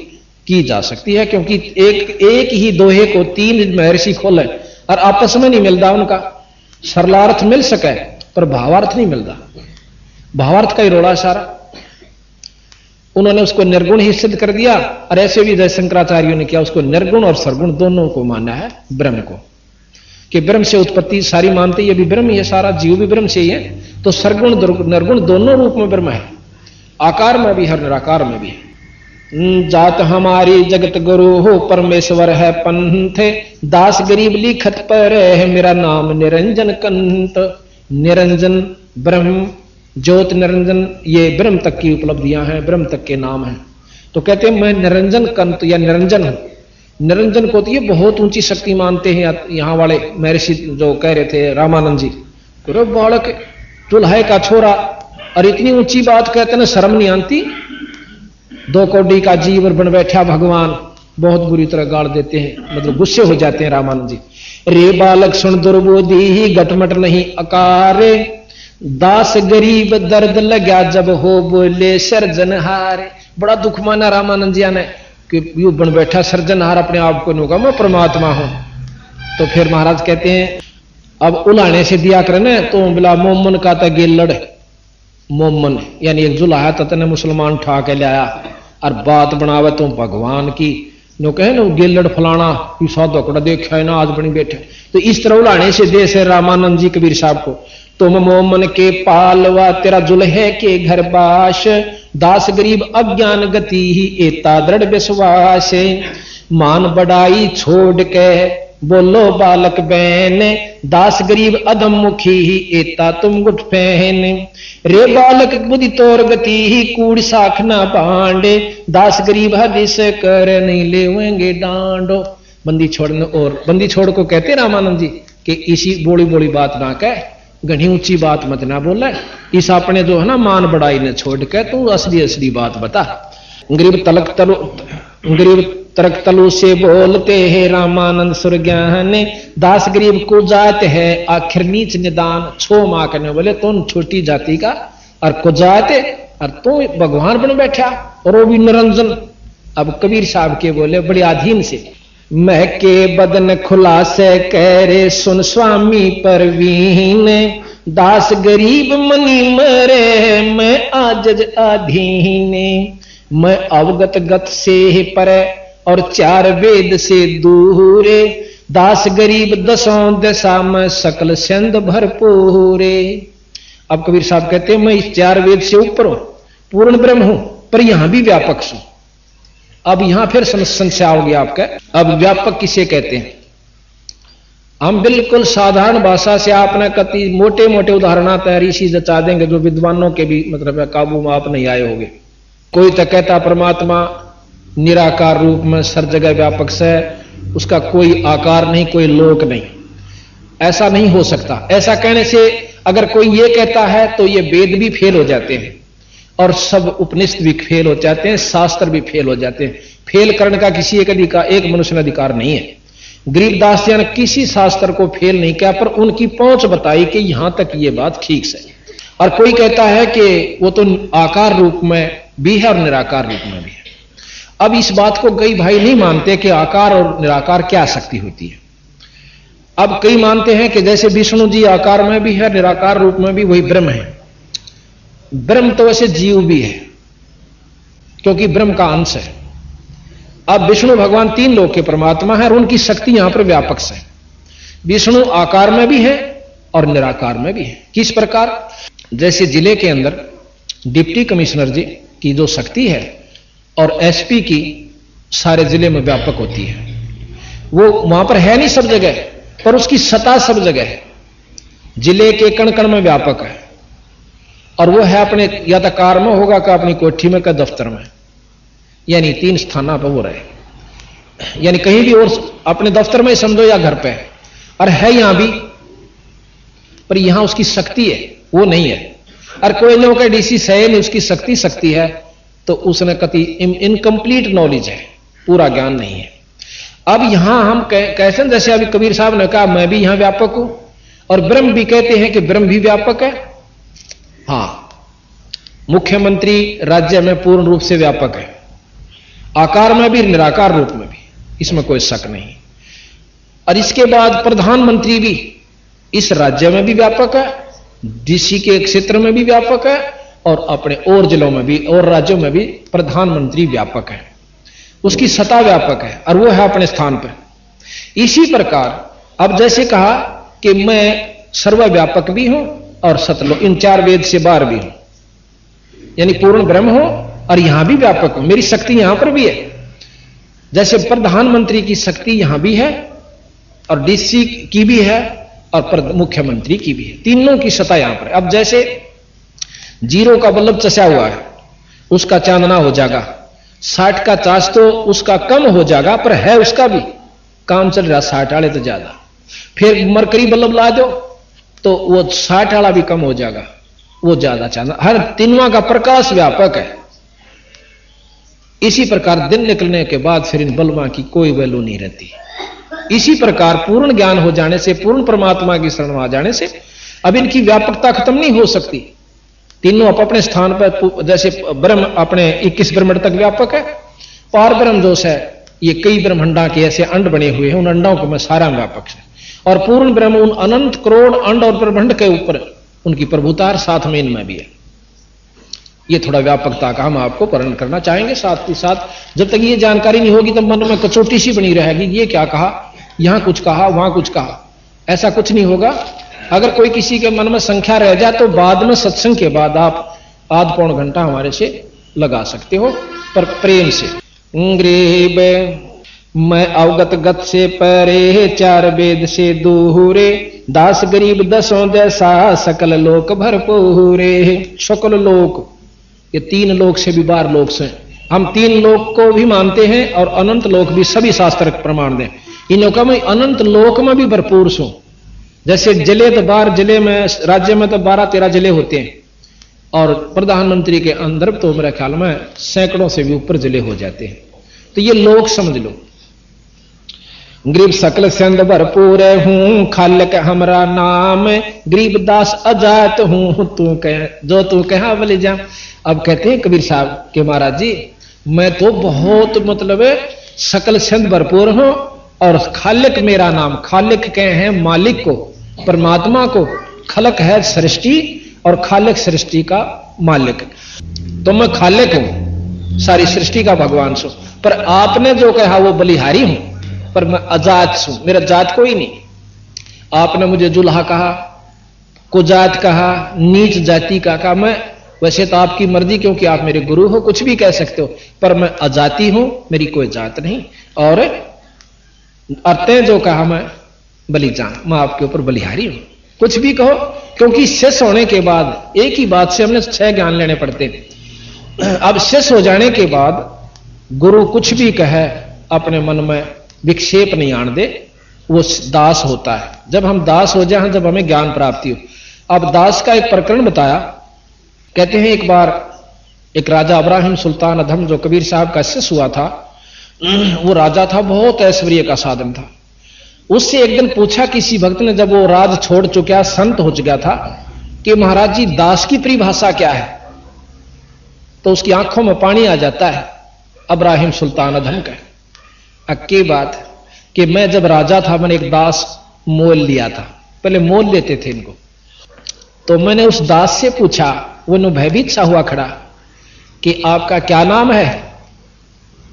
की जा सकती है। क्योंकि एक ही दोहे को तीन महर्षि खोले और आपस में नहीं मिलता उनका। सरलार्थ मिल सके पर भावार्थ नहीं मिलता, भावार्थ का ही रोड़ा सारा। उन्होंने उसको निर्गुण ही सिद्ध कर दिया, और ऐसे भी जय शंकराचार्यों ने किया, उसको निर्गुण और सरगुण दोनों को माना है ब्रह्म को, कि ब्रह्म से उत्पत्ति सारी मानते ये भी ब्रह्म ही है, सारा जीव भी ब्रह्म से ही है। तो सरगुण निर्गुण दोनों रूप में ब्रह्म है, आकार में भी है निराकार में भी है। जात हमारी जगत गुरु हो परमेश्वर है पंथ, दास गरीब लिखत पर है मेरा नाम निरंजन कंत। निरंजन ब्रह्म, ज्योत निरंजन, ये ब्रह्म तक की उपलब्धियां हैं, ब्रह्म तक के नाम हैं। तो कहते हैं मैं निरंजन कंत या निरंजन हूं। निरंजन को तो ये बहुत ऊंची शक्ति मानते हैं यहां वाले महर्षि जो कह रहे थे रामानंद जी, बालक चूल्हे का छोरा, और इतनी ऊंची बात कहते ना शर्म नहीं आती। 2 कौड़ी का जीव बन बैठा भगवान, बहुत बुरी तरह गाड़ देते हैं, मतलब गुस्से हो जाते हैं रामानंद जी। रे बालक सुन दुर्बोधी ही घटमट नहीं अकारे, दास गरीब दर्द लगा जब हो बोले सर्जनहार। बड़ा दुख माना रामानंद जी ने कि यू बन बैठा सर्जनहार, अपने आप को नुका मैं परमात्मा हूं। तो फिर महाराज कहते हैं अब उलाने से दिया करने तो बिला मोमन का था गेलड़, मोमन यानी एक जुलाहा तने मुसलमान ठा के लाया और बात बनावे तुम भगवान की, नो कहे ना गेलड़ फलाना साधोकड़ा देखा है ना आज बनी बैठे। तो इस तरह उलाने से दे से रामानंद जी कबीर साहब को, तुम मोमन के पालवा तेरा जुल्हे के घर बाश, दास गरीब अज्ञान गति ही एता दृढ़ विश्वास। मान बड़ाई छोड़ के बोलो बालक बहन, दास गरीब अधम मुखी ही एता तुम गुट पहन। रे बालक बुद्धि तोर गति ही कूड़ साख ना बांडे, दास गरीब हदिस कर नहीं लेवेंगे डांडो। बंदी छोड़ने, और बंदी छोड़ को कहते रामानंद जी कि इसी बोली बोली बात ना कह, घनी ऊंची बात मत ना बोले, इस अपने जो है ना मान बड़ाई ने छोड़ के तू असली असली बात बता। गरीब तरक तलु से बोलते हैं रामानंद सुर ज्ञान, दास गरीब को जात है आखिर नीच निदान। छो माँ करने बोले तुम छोटी जाति का और को जाते और तू भगवान बन बैठा, और वो भी निरंजन। अब कबीर साहब के बोले बड़े अधीन से, मैं के बदन खुलासे कह रे सुन स्वामी परवीन, दास गरीब मनी मरे मैं आजज अधीन। मैं अवगत गत से पर और 4 वेद से दूरे, दास गरीब 10 दशा में सकल सिंध भरपूरे। अब कबीर साहब कहते हैं मैं इस 4 वेद से ऊपर हूं, पूर्ण ब्रह्म हूं, पर यहां भी व्यापक हूं। अब यहां फिर संशय हो गया आपका, अब व्यापक किसे कहते हैं? हम बिल्कुल साधारण भाषा से आपने कति मोटे मोटे उदाहरण तैयारी सी जचा देंगे जो विद्वानों के भी मतलब काबू में आप नहीं आए होंगे। कोई तो कहता परमात्मा निराकार रूप में सर जगह व्यापक से, उसका कोई आकार नहीं, कोई लोक नहीं, ऐसा नहीं हो सकता। ऐसा कहने से अगर कोई ये कहता है तो ये वेद भी फेल हो जाते हैं, और सब उपनिषद भी फेल हो जाते हैं, शास्त्र भी फेल हो जाते हैं। फेल करने का किसी एक मनुष्य में अधिकार नहीं है। गरीबदास जी ने किसी शास्त्र को फेल नहीं किया, पर उनकी पहुंच बताई कि यहां तक ये बात ठीक है। और कोई कहता है कि वो तो आकार रूप में भी है और निराकार रूप में भी है। अब इस बात को कई भाई नहीं मानते कि आकार और निराकार क्या शक्ति होती है। अब कई मानते हैं कि जैसे विष्णु जी आकार में भी है, निराकार रूप में भी वही ब्रह्म है। ब्रह्म तो वैसे जीव भी है, क्योंकि ब्रह्म का अंश है। अब विष्णु भगवान तीन लोक के परमात्मा है और उनकी शक्ति यहां पर व्यापक है। विष्णु आकार में भी है और निराकार में भी है। किस प्रकार? जैसे जिले के अंदर डिप्टी कमिश्नर जी की जो शक्ति है और एसपी की सारे जिले में व्यापक होती है, वो वहां पर है नहीं सब जगह, पर उसकी सत्ता सब जगह है। जिले के कण कण में व्यापक है और वो है अपने या तो कार में होगा का अपनी कोठी में का दफ्तर में, यानी तीन स्थानों पर वो रहे, यानी कहीं भी और अपने दफ्तर में समझो या घर पे है, और है यहां भी, पर यहां उसकी शक्ति है वो नहीं है। और कोई लोग का डीसी सही नहीं, उसकी शक्ति है तो उसने कति इनकम्प्लीट नॉलेज है, पूरा ज्ञान नहीं है। अब यहां हम कैसे, जैसे अभी कबीर साहब ने कहा मैं भी यहां व्यापक हूं, और ब्रह्म भी कहते हैं कि ब्रह्म भी व्यापक है। हां, मुख्यमंत्री राज्य में पूर्ण रूप से व्यापक है, आकार में भी निराकार रूप में भी, इसमें कोई शक नहीं। और इसके बाद प्रधानमंत्री भी इस राज्य में भी व्यापक है, डीसी के क्षेत्र में भी व्यापक है, और अपने और जिलों में भी और राज्यों में भी प्रधानमंत्री व्यापक है, उसकी सत्ता व्यापक है और वो है अपने स्थान पर। इसी प्रकार अब जैसे कहा कि मैं सर्वव्यापक भी हूं और सतलोक, इन चार वेद से बाहर भी हूं, यानी पूर्ण ब्रह्म हो और यहां भी व्यापक हूं, मेरी शक्ति यहां पर भी है। जैसे प्रधानमंत्री की शक्ति यहां भी है और डीसी की भी है और मुख्यमंत्री की भी है, तीनों की सत्ता यहां पर। अब जैसे जीरो का बल्ब चसा हुआ है, उसका चांदना हो जाएगा, 60 का चार्ज तो उसका कम हो जाएगा, पर है उसका भी काम चल रहा 60 वाले तो ज्यादा। फिर मरकरी बल्ब ला दो तो वो 60 वाला भी कम हो जाएगा, वो ज्यादा चांदना। हर तीनों का प्रकाश व्यापक है। इसी प्रकार दिन निकलने के बाद फिर इन बल्बों की कोई वैल्यू नहीं रहती। इसी प्रकार पूर्ण ज्ञान हो जाने से, पूर्ण परमात्मा की शरण में आ जाने से अब इनकी व्यापकता खत्म नहीं हो सकती। तीनों अपने स्थान पर, जैसे ब्रह्म अपने 21 ब्रह्मांड तक व्यापक है, पार ब्रह्म जोश है, ये कई ब्रह्मांडा के ऐसे अंड बने हुए हैं, उन अंडों को मैं सारा व्यापक है, और पूर्ण ब्रह्म उन अनंत करोड़ अंड और ब्रह्मांड के ऊपर उनकी प्रभुता साथ में इनमें भी है। ये थोड़ा व्यापकता का हम आपको वर्णन करना चाहेंगे। साथ ही साथ जब तक ये जानकारी नहीं होगी तो मन में कचोटी सी बनी रहेगी, ये क्या कहा, यहां कुछ कहा, वहां कुछ कहा, ऐसा कुछ नहीं होगा। अगर कोई किसी के मन में संख्या रह जाए तो बाद में सत्संग के बाद आप आध पौन घंटा हमारे से लगा सकते हो, पर प्रेम से। गरीब मैं अवगत गत से परे, चार वेद से दूरे, दास गरीब दसों जैसा, सकल लोक भरपूरे। सकल लोक, ये तीन लोक से भी बाहर लोक से, हम तीन लोक को भी मानते हैं और अनंत लोक भी, सभी शास्त्र प्रमाण दें। इन लोकों में अनंत लोक में भी भरपूर सो। जैसे जिले तो 12 जिले में, राज्य में तो 12-13 जिले होते हैं, और प्रधानमंत्री के अंदर तो मेरे ख्याल में सैकड़ों से भी ऊपर जिले हो जाते हैं। तो ये लोग समझ लो। गरीब सकल संद भरपूर हूं, खालिक हमरा नाम, गरीब दास अजात हूं, तू कह जो तू कहा बोले जा। अब कहते हैं कबीर साहब के महाराज जी, मैं तो बहुत मतलब सकल संद भरपूर हूं और खालिक मेरा नाम। खालिक कहे हैं मालिक को, परमात्मा को। खलक है सृष्टि और खालिक सृष्टि का मालिक। तो मैं खालिक हूं, सारी सृष्टि का भगवान सो। पर आपने जो कहा वो बलिहारी हूं, पर मैं अजात हूं, मेरा जात कोई नहीं। आपने मुझे जुल्हा कहा, कुजात कहा, नीच जाति का कहा। मैं वैसे तो आपकी मर्जी, क्योंकि आप मेरे गुरु हो, कुछ भी कह सकते हो, पर मैं अजाति हूं, मेरी कोई जात नहीं। और अर्थे जो कहा मैं बलिजान, मैं आपके ऊपर बलिहारी हूं, कुछ भी कहो। क्योंकि शेष होने के बाद एक ही बात से हमने 6 ज्ञान लेने पड़ते हैं। अब शेष हो जाने के बाद गुरु कुछ भी कहे, अपने मन में विक्षेप नहीं आने दे, वो दास होता है। जब हम दास हो जाए, जब हमें ज्ञान प्राप्ति हो। अब दास का एक प्रकरण बताया। कहते हैं एक बार एक राजा इब्राहिम सुल्तान अधम, जो कबीर साहब का शिष्य हुआ था, वो राजा था, बहुत ऐश्वर्य का साधन था। उससे एक दिन पूछा किसी भक्त ने, जब वो राज छोड़ चुका, संत हो चुका था, कि महाराज जी दास की परिभाषा क्या है? तो उसकी आंखों में पानी आ जाता है। इब्राहिम सुल्तान अधम का अक्की बात कि मैं जब राजा था, मैंने एक दास मोल लिया था, पहले मोल लेते थे इनको। तो मैंने उस दास से पूछा, वो भयभीत सा हुआ खड़ा कि आपका क्या नाम है?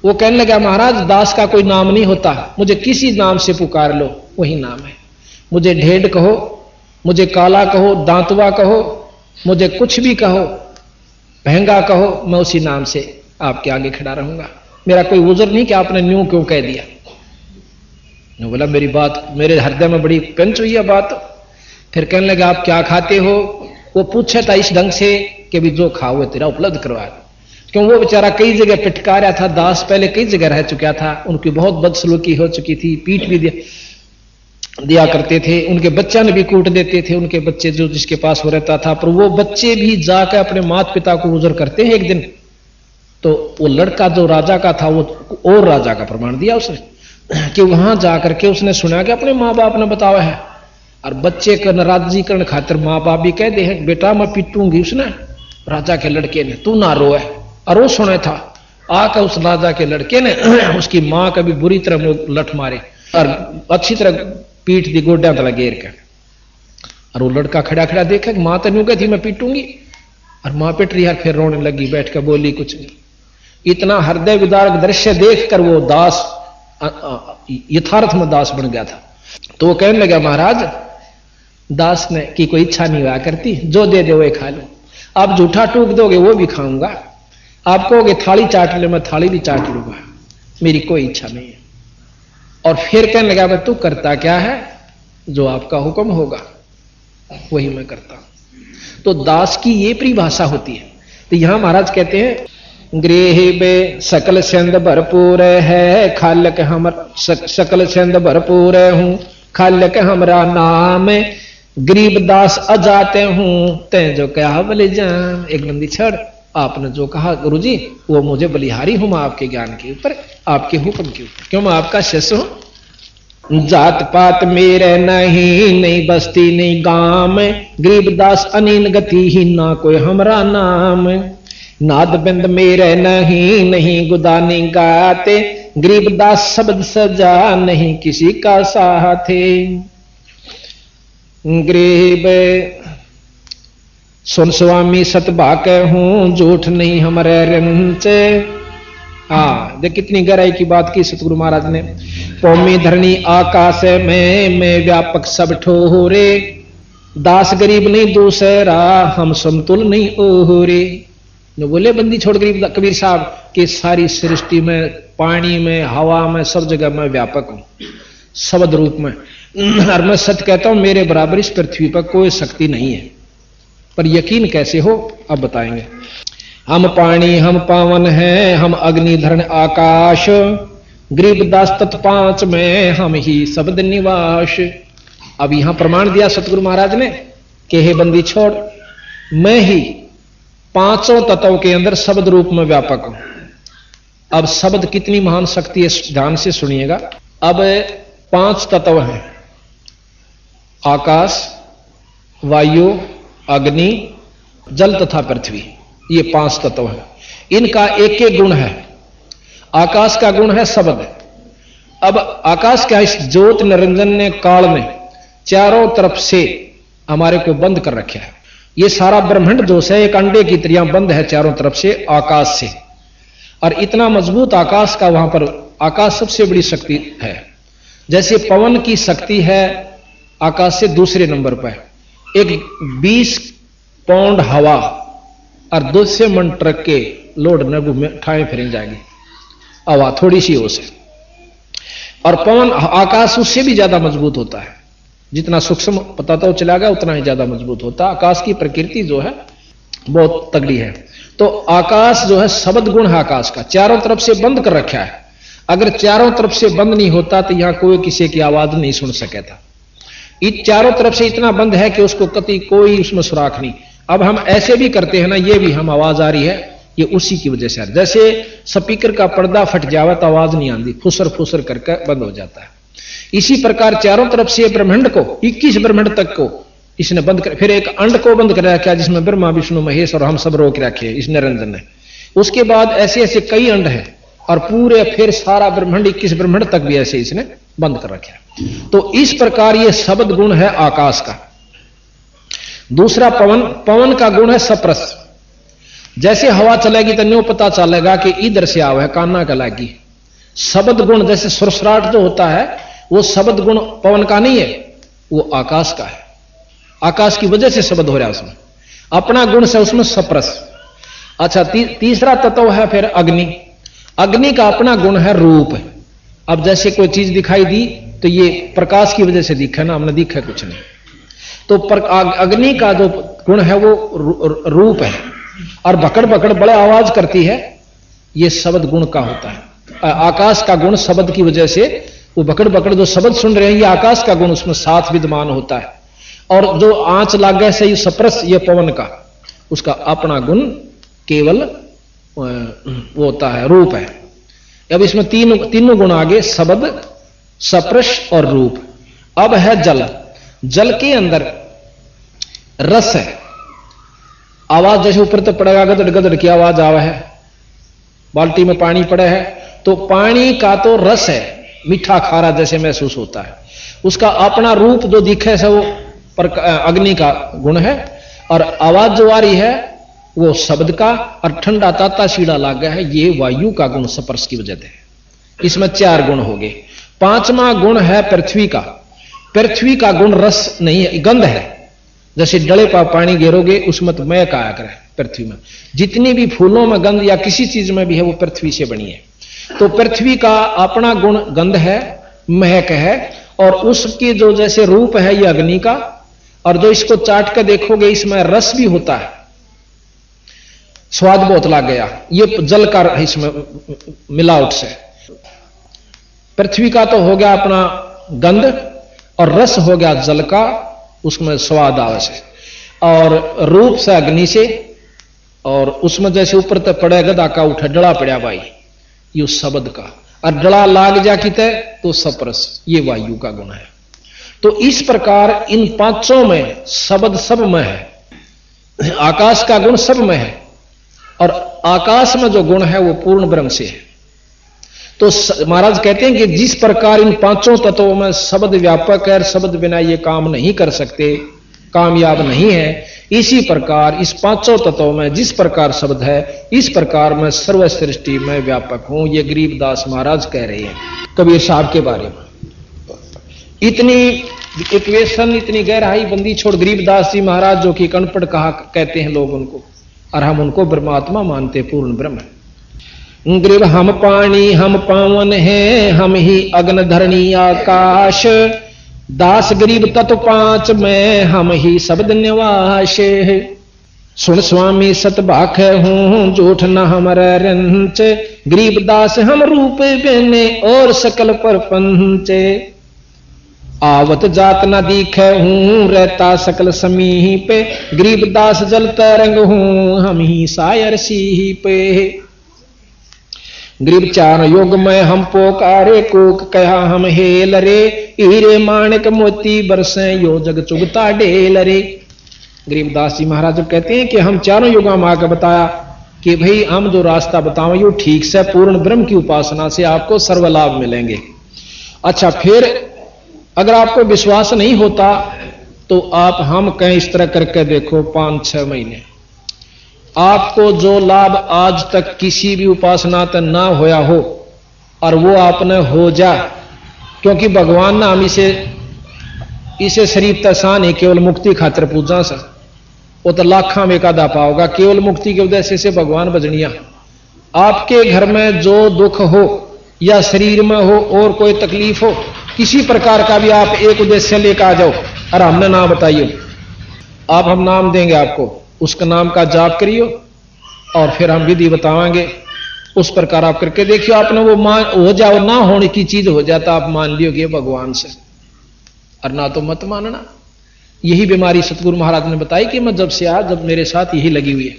वो कहने लगा, महाराज दास का कोई नाम नहीं होता, मुझे किसी नाम से पुकार लो वही नाम है। मुझे ढेड कहो, मुझे काला कहो, दांतवा कहो, मुझे कुछ भी कहो, महंगा कहो, मैं उसी नाम से आपके आगे खड़ा रहूंगा। मेरा कोई उज़र नहीं कि आपने न्यू क्यों कह दिया। मैं बोला मेरी बात, मेरे हृदय में बड़ी कंच हुई है बात। फिर कहने लगा आप क्या खाते हो? वो पूछा था इस ढंग से कि भी जो खाओ वो तेरा उपलब्ध करवा, क्यों वो बेचारा कई जगह पिटका रहा था। दास पहले कई जगह रह चुका था, उनकी बहुत बदसलूकी हो चुकी थी, पीठ भी दिया करते थे, उनके बच्चा ने भी कूट देते थे, उनके बच्चे जो जिसके पास हो रहता था। पर वो बच्चे भी जाकर अपने माता पिता को उजर करते हैं एक दिन। तो वो लड़का जो राजा का था, वो और राजा का प्रमाण दिया उसने कि वहां जाकर के उसने सुना कि अपने माँ बाप ने बताया है, और बच्चे का नाराजगीकरण खातिर माँ बाप भी कह दे बेटा मैं पीटूंगी। उसने राजा के लड़के ने, तू ना रोए, और वो सुना था। आकर उस राजा के लड़के ने उसकी मां का भी बुरी तरह लठ मारे और अच्छी तरह पीठ दी गोड्या तला घेर के। और वो लड़का खड़ा खड़ा देखा कि मां तो न्यू कहती मैं पीटूंगी, और मां पिट रही है। फिर रोने लगी, बैठ कर बोली कुछ नहीं। इतना हृदय विदारक दृश्य देखकर वो दास यथार्थ में दास बन गया था। तो वो कहने लगा महाराज दास ने की कोई इच्छा नहीं हुआ करती, जो दे दे वो खा लो। आप जूठा टूक दोगे वो भी खाऊंगा, आप कहोगे थाली चाट ले मैं थाली भी चाट लूंगा, मेरी कोई इच्छा नहीं है। और फिर कहने लगा मैं तू करता क्या है? जो आपका हुक्म होगा वही मैं करता हूं। तो दास की ये परिभाषा होती है। तो यहां महाराज कहते हैं गृह बे सकल छंद भरपूर है, खालक हम सकल छंद भरपूर हूं, खालक हमरा नाम, गरीब दास अजाते हूं, ते जो कहा बलि जान। एक नंदी छड़ आपने जो कहा गुरुजी वो मुझे बलिहारी हूं मैं आपके ज्ञान के ऊपर, आपके हुक्म के ऊपर, क्यों मैं आपका शिष्य हूं। जात पात मेरे नहीं बस्ती नहीं गांव, गरीब दास अनीन गति ही ना कोई हमरा नाम, नाद बिंद मेरे नहीं गुदानी गाते, गरीब दास शब्द सजा नहीं किसी का साथे, गरीब सुन स्वामी सतभाक हूं झूठ नहीं हमारे रंचे। देख कितनी गहराई की बात की सतगुरु महाराज ने। कौमी धरणी आकाश में मैं व्यापक सब ठोरे, दास गरीब नहीं दूसरा हम समतुल नहीं ओहरे। जो बोले बंदी छोड़ गरीब कबीर साहब कि सारी सृष्टि में, पानी में, हवा में, सब जगह मैं व्यापक हूं शब्द रूप में। और मैं सत्य कहता हूं मेरे बराबर इस पृथ्वी पर कोई शक्ति नहीं है। पर यकीन कैसे हो अब बताएंगे। हम पानी हम पावन हैं, हम अग्नि धरण आकाश, गरीब दास तत् पांच में हम ही शब्द निवास। अब यहां प्रमाण दिया सतगुरु महाराज ने कि हे बंदी छोड़, मैं ही पांचों तत्वों के अंदर शब्द रूप में व्यापक हूं। अब शब्द कितनी महान शक्ति है ध्यान से सुनिएगा। अब 5 तत्व हैं, आकाश, वायु, अग्नि, जल तथा पृथ्वी। ये 5 तत्व हैं। इनका एक एक गुण है। आकाश का गुण है शब्द। अब आकाश का इस ज्योत निरंजन ने, काल ने चारों तरफ से हमारे को बंद कर रखा है। ये सारा ब्रह्मांड जो है एक अंडे की तरह बंद है चारों तरफ से आकाश से। और इतना मजबूत आकाश का वहां पर, आकाश सबसे बड़ी शक्ति है। जैसे पवन की शक्ति है आकाश से दूसरे नंबर पर, एक 20 पाउंड हवा और 200 मन ट्रक के लोड न घूमे ठाए फिर जाएगी हवा, थोड़ी सी हो से। और पवन आकाश उससे भी ज्यादा मजबूत होता है। जितना सूक्ष्म पता चला गया उतना ही ज्यादा मजबूत होता है। आकाश की प्रकृति जो है बहुत तगड़ी है। तो आकाश जो है शब्द गुण है आकाश का, चारों तरफ से बंद कर रखा है। अगर चारों तरफ से बंद नहीं होता तो यहां कोई किसी की आवाज नहीं सुन सके था। चारों तरफ से इतना बंद है कि उसको कभी कोई उसमें सुराख नहीं। अब हम ऐसे भी करते हैं ना, ये भी हम आवाज आ रही है, ये उसी की वजह से। जैसे स्पीकर का पर्दा फट जावे तो आवाज नहीं आती, फुसर फुसर करके बंद हो जाता है। इसी प्रकार चारों तरफ से ब्रह्मांड को, 21 ब्रह्मांड तक को इसने बंद कर, फिर एक अंड को बंद कर रखा जिसमें ब्रह्मा विष्णु महेश और हम सब रोक रखे इस निरंजन ने। उसके बाद ऐसे ऐसे कई अंड हैं और पूरे फिर सारा ब्रह्मांड 21 ब्रह्मांड तक भी ऐसे इसने बंद कर रखे। तो इस प्रकार ये शब्द गुण है आकाश का। दूसरा पवन, पवन का गुण है सप्रस। जैसे हवा चलेगी तो न्यू पता चलेगा कि इधर से आवा है, काना का लागी। शब्द गुण जैसे सुरसराट जो होता है वो शब्द गुण पवन का नहीं है, वो आकाश का है। आकाश की वजह से शब्द हो रहा है उसमें, अपना गुण से उसमें सप्रस। अच्छा, तीसरा तत्व है फिर अग्नि। अग्नि का अपना गुण है रूप। अब जैसे कोई चीज दिखाई दी तो ये प्रकाश की वजह से दिखा ना, हमने दिखा कुछ नहीं। तो अग्नि का जो गुण है वो रूप है, और बकड़ बकड़ बड़े आवाज करती है, ये शब्द गुण का होता है। आकाश का गुण शब्द की वजह से वो बकड़ बकड़ जो शब्द सुन रहे हैं, ये आकाश का गुण उसमें साथ विद्यमान होता है। और जो आंच लागे से ये सप्रस, ये पवन का, उसका अपना गुण केवल वो होता है, रूप है। अब इसमें तीनों गुण आगे, शब्द, सप्रश और रूप। अब है जल। जल के अंदर रस है। आवाज जैसे ऊपर तो पड़ेगा, गदड़ गदड़ की आवाज आवा है। बाल्टी में पानी पड़े है तो पानी का तो रस है, मीठा खारा जैसे महसूस होता है। उसका अपना रूप जो दिखे से वो अग्नि का गुण है, और आवाज जो आ रही है वो शब्द का, और ठंडा ताता सीढ़ा लाग गया है, ये वायु का गुण स्पर्श की वजह से। इसमें 4 गुण हो गए। 5वां गुण है पृथ्वी का। पृथ्वी का गुण रस नहीं है, गंध है। जैसे डले पर पानी घेरोगे उसमें तो महक आया करे। पृथ्वी में जितनी भी फूलों में गंध या किसी चीज में भी है वो पृथ्वी से बनी है। तो पृथ्वी का अपना गुण गंध है, महक है, और उसकी जो जैसे रूप है ये अग्नि का, और जो इसको चाट कर देखोगे इसमें रस भी होता है, स्वाद बहुत लग गया, ये जल का इसमें मिलावट से। पृथ्वी का तो हो गया अपना गंध, और रस हो गया जल का, उसमें स्वाद आवश्यक, और रूप से अग्नि से, और उसमें जैसे ऊपर तक पड़े गदा का उठा डड़ा पड़ा भाई, ये शब्द का, और डड़ा लाग जा किते तो सप्रस, ये वायु का गुण है। तो इस प्रकार इन 5 में शब्द सब में है, आकाश का गुण सब में है, और आकाश में जो गुण है वो पूर्ण ब्रह्म से है। तो महाराज कहते हैं कि जिस प्रकार इन 5 तत्वों में शब्द व्यापक है, शब्द बिना ये काम नहीं कर सकते, कामयाब नहीं है, इसी प्रकार इस 5 तत्वों में जिस प्रकार शब्द है, इस प्रकार मैं सर्व सृष्टि में व्यापक हूं। ये गरीबदास महाराज कह रहे हैं कबीर साहब के बारे में। इतनी इक्वेशन, इतनी गहराई बंदी छोड़ गरीबदास जी महाराज जो कि कनपड़ कहा कहते हैं लोग उनको, और हम उनको ब्रह्मात्मा मानते, पूर्ण ब्रह्म है। गरीब हम पानी हम पावन हैं, हम ही अग्न धरणी आकाश, दास गरीब तत्व 5 में हम ही शब्द निवास। सुन स्वामी सतभाख हूं झूठ न हमारा रंच, गरीब दास हम रूप बेने और सकल पर पंच। आवत जात न दिखे हूं रहता सकल समीप, गरीब दास जल तरंग हूं हम ही सायर सी पे। गरीब 4 युग में हम पोकारे कोक कहा हम हेल रे, हीरे माणिक मोती बरसे यो जग चुगता डेल रे। गरीबदास जी महाराज कहते हैं कि हम 4 युगों में आकर बताया कि भाई हम जो रास्ता बताओ यो ठीक से पूर्ण ब्रह्म की उपासना से आपको सर्वलाभ मिलेंगे। अच्छा, फिर अगर आपको विश्वास नहीं होता तो आप हम कहें इस तरह करके देखो, 5-6 महीने आपको जो लाभ आज तक किसी भी उपासना तक ना होया हो और वो आपने हो जा, क्योंकि भगवान ना हम इसे शरीफ तसा नहीं केवल मुक्ति खातिर पूजा सा, वो तो लाखा में एकादा पाओगा। केवल मुक्ति के उद्देश्य से भगवान भजनिया, आपके घर में जो दुख हो या शरीर में हो और कोई तकलीफ हो, किसी प्रकार का भी आप एक उद्देश्य लेकर आ जाओ और हमने नाम बताइए, आप हम नाम देंगे आपको, उसका नाम का जाप करियो और फिर हम विधि बताएंगे, उस प्रकार आप करके देखियो। आपने वो मान हो जाओ, ना होने की चीज हो जाता आप मान लियोगे भगवान से, और ना तो मत मानना। यही बीमारी सतगुरु महाराज ने बताई कि मैं जब से आया, जब मेरे साथ यही लगी हुई है।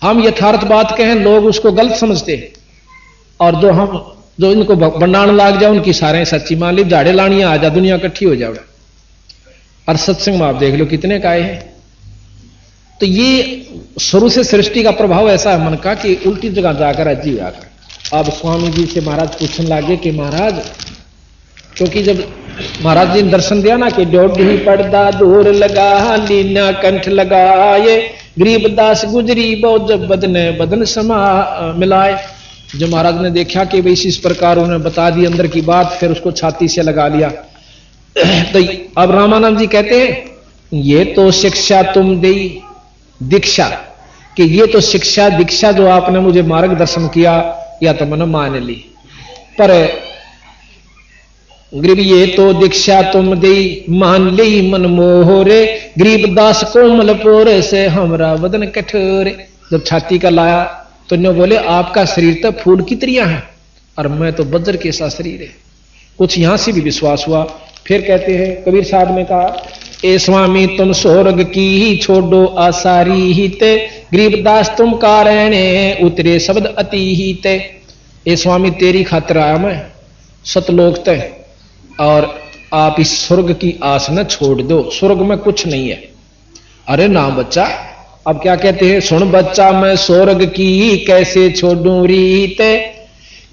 हम यथार्थ बात कहें लोग उसको गलत समझते हैं, और जो इनको बनाने लाग जाए उनकी सारे सच्ची मान ली, झाड़े लानियां आ जा, दुनिया इकट्ठी हो जाए। और सत्संग में आप देख लो कितने काय हैं। तो ये शुरू से सृष्टि का प्रभाव ऐसा है मन का कि उल्टी जगह जाकर अजी आकर। अब स्वामी जी से महाराज पूछने लगे कि महाराज क्योंकि जब महाराज जी ने दर्शन दिया ना कि डोढ़ी पर्दा दूर लगा लीना कंठ लगाए गरीबदास गुजरी बहुत जब बदने बदन समा मिलाए। जो महाराज ने देखा कि भाई इस प्रकार उन्हें बता दी अंदर की बात, फिर उसको छाती से लगा लिया। तो अब रामानंद जी कहते हैं ये तो शिक्षा तुम दी दीक्षा, कि ये तो शिक्षा दीक्षा जो आपने मुझे मार्गदर्शन किया या तो मैंने मान ली, पर गरीब ये तो दीक्षा तुम दी मान ली मन मोहरे गरीबदास कोमल पोरे से हमरा वदन कठोरे। जब छाती का लाया तो ने बोले आपका शरीर तो फूल की तरिया है और मैं तो वज्र के सा शरीर है। कुछ यहां से भी विश्वास हुआ। फिर कहते हैं कबीर साहब ने कहा ए स्वामी तुम स्वर्ग की ही छोड़ो आसारी ही ते गरीबदास तुम कारणें उतरे शब्द अति ही ते। ए स्वामी तेरी खातिर आया मैं सतलोक ते, और आप इस स्वर्ग की आस न छोड़ दो, स्वर्ग में कुछ नहीं है। अरे ना बच्चा, अब क्या कहते हैं सुन बच्चा मैं स्वर्ग की कैसे छोड़ूं रीते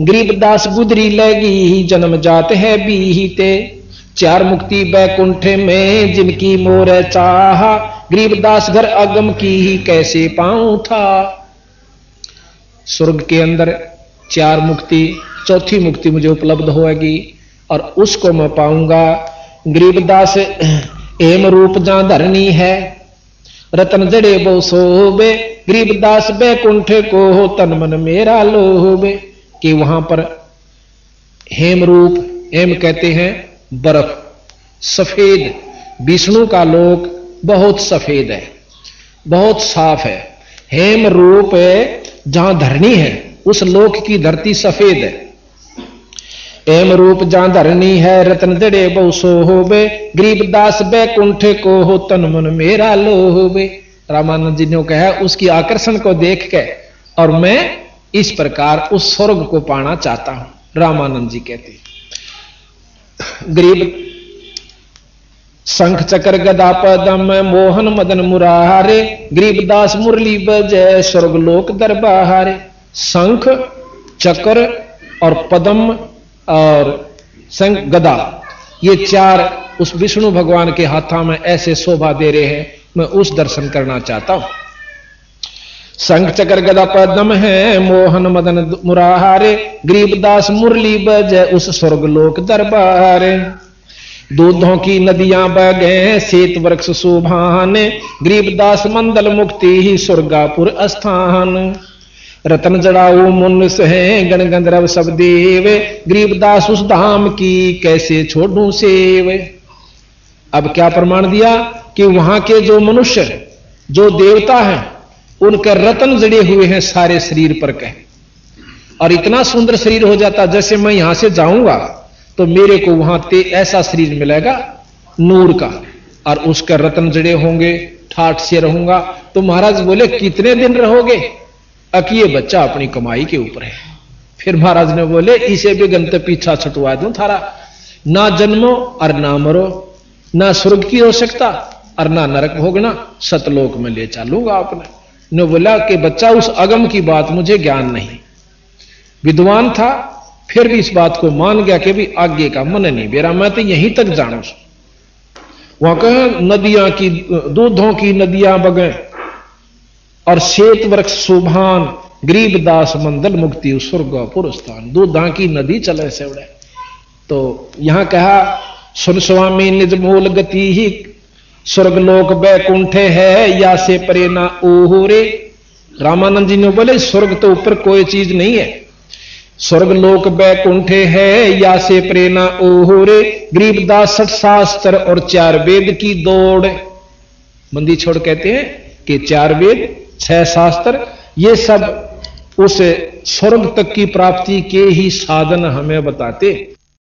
गरीबदास गुदरी लगी जन्म जात है बीते। चार मुक्ति बैकुंठ में जिनकी मोर चाहा गरीबदास घर अगम की ही कैसे पाऊं था। स्वर्ग के अंदर चार मुक्ति, चौथी मुक्ति मुझे उपलब्ध होगी और उसको मैं पाऊंगा। गरीबदास एम रूप जहां धरनी है रतन जड़े बो सोबे गरीबदास बैकुंठ को हो तन मन मेरा लोबे। कि वहां पर हेम रूप, हेम कहते हैं बर्फ, सफेद, विष्णु का लोक बहुत सफेद है, बहुत साफ है। हेम रूप जहां धरनी है उस लोक की धरती सफेद है। एम रूप जहां धरनी है रतन जड़े बहुसो होबे गरीबदास बैकुंठ को हो तन मन मेरा लोबे। रामानंद जी ने कहा उसकी आकर्षण को देख के और मैं इस प्रकार उस स्वर्ग को पाना चाहता हूं। रामानंद जी कहते गरीब शंख चक्र गदा पदम मोहन मदन मुरारे गरीबदास मुरली बजय स्वर्गलोक दरबारे। शंख चक्र और पदम और शंख गदा ये चार उस विष्णु भगवान के हाथों में ऐसे शोभा दे रहे हैं, मैं उस दर्शन करना चाहता हूं। शंख चक्र गदा पद्म है मोहन मदन मुरारे गरीबदास मुरली बजय उस स्वर्गलोक दरबारे। दूधों की नदियां बगे श्वेत वृक्ष शोभान गरीबदास मंदल मुक्ति ही स्वर्गापुर स्थान। रतन जड़ाऊ मुन्स है गण गंधर्व सब देव गरीबदास उस धाम की कैसे छोड़ूं सेव। अब क्या प्रमाण दिया कि वहां के जो मनुष्य जो देवता हैं उनके रतन जड़े हुए हैं सारे शरीर पर कह, और इतना सुंदर शरीर हो जाता जैसे मैं यहां से जाऊंगा तो मेरे को वहां ऐसा शरीर मिलेगा नूर का, और उसके रतन जड़े होंगे, ठाठ से रहूंगा। तो महाराज बोले कितने दिन रहोगे? अकिए बच्चा अपनी कमाई के ऊपर है। फिर महाराज ने बोले इसे भी गंत पीछा छुटवा दूं थारा, ना जन्मो और ना मरो, ना स्वर्ग की हो सकता और ना नरक भोगना, सतलोक में ले चलूंगा आपने। ने बोला कि बच्चा उस अगम की बात मुझे ज्ञान नहीं, विद्वान था फिर भी इस बात को मान गया कि भी आगे का मन नहीं मेरा, मैं तो यहीं तक जानू। वहां कहा नदियां की दूधों की नदियां बगे और श्वेत वृक्ष शोभान गरीबदास मंदल मुक्ति स्वर्गपुर स्थान। दूधा की नदी चले से उड़े। तो यहां कहा सुन स्वामी निज मूल गति ही स्वर्गलोक बैकुंठ है या से परे ना ओहोरे। रामानंद जी ने बोले स्वर्ग तो ऊपर कोई चीज नहीं है, स्वर्गलोक बैकुंठ है या से परे ना ओहोरे। गरीबदास 60 शास्त्र और 4 वेद की दौड़। मंदी छोड़ कहते हैं कि 4 वेद 6 शास्त्र ये सब उस स्वर्ग तक की प्राप्ति के ही साधन हमें बताते।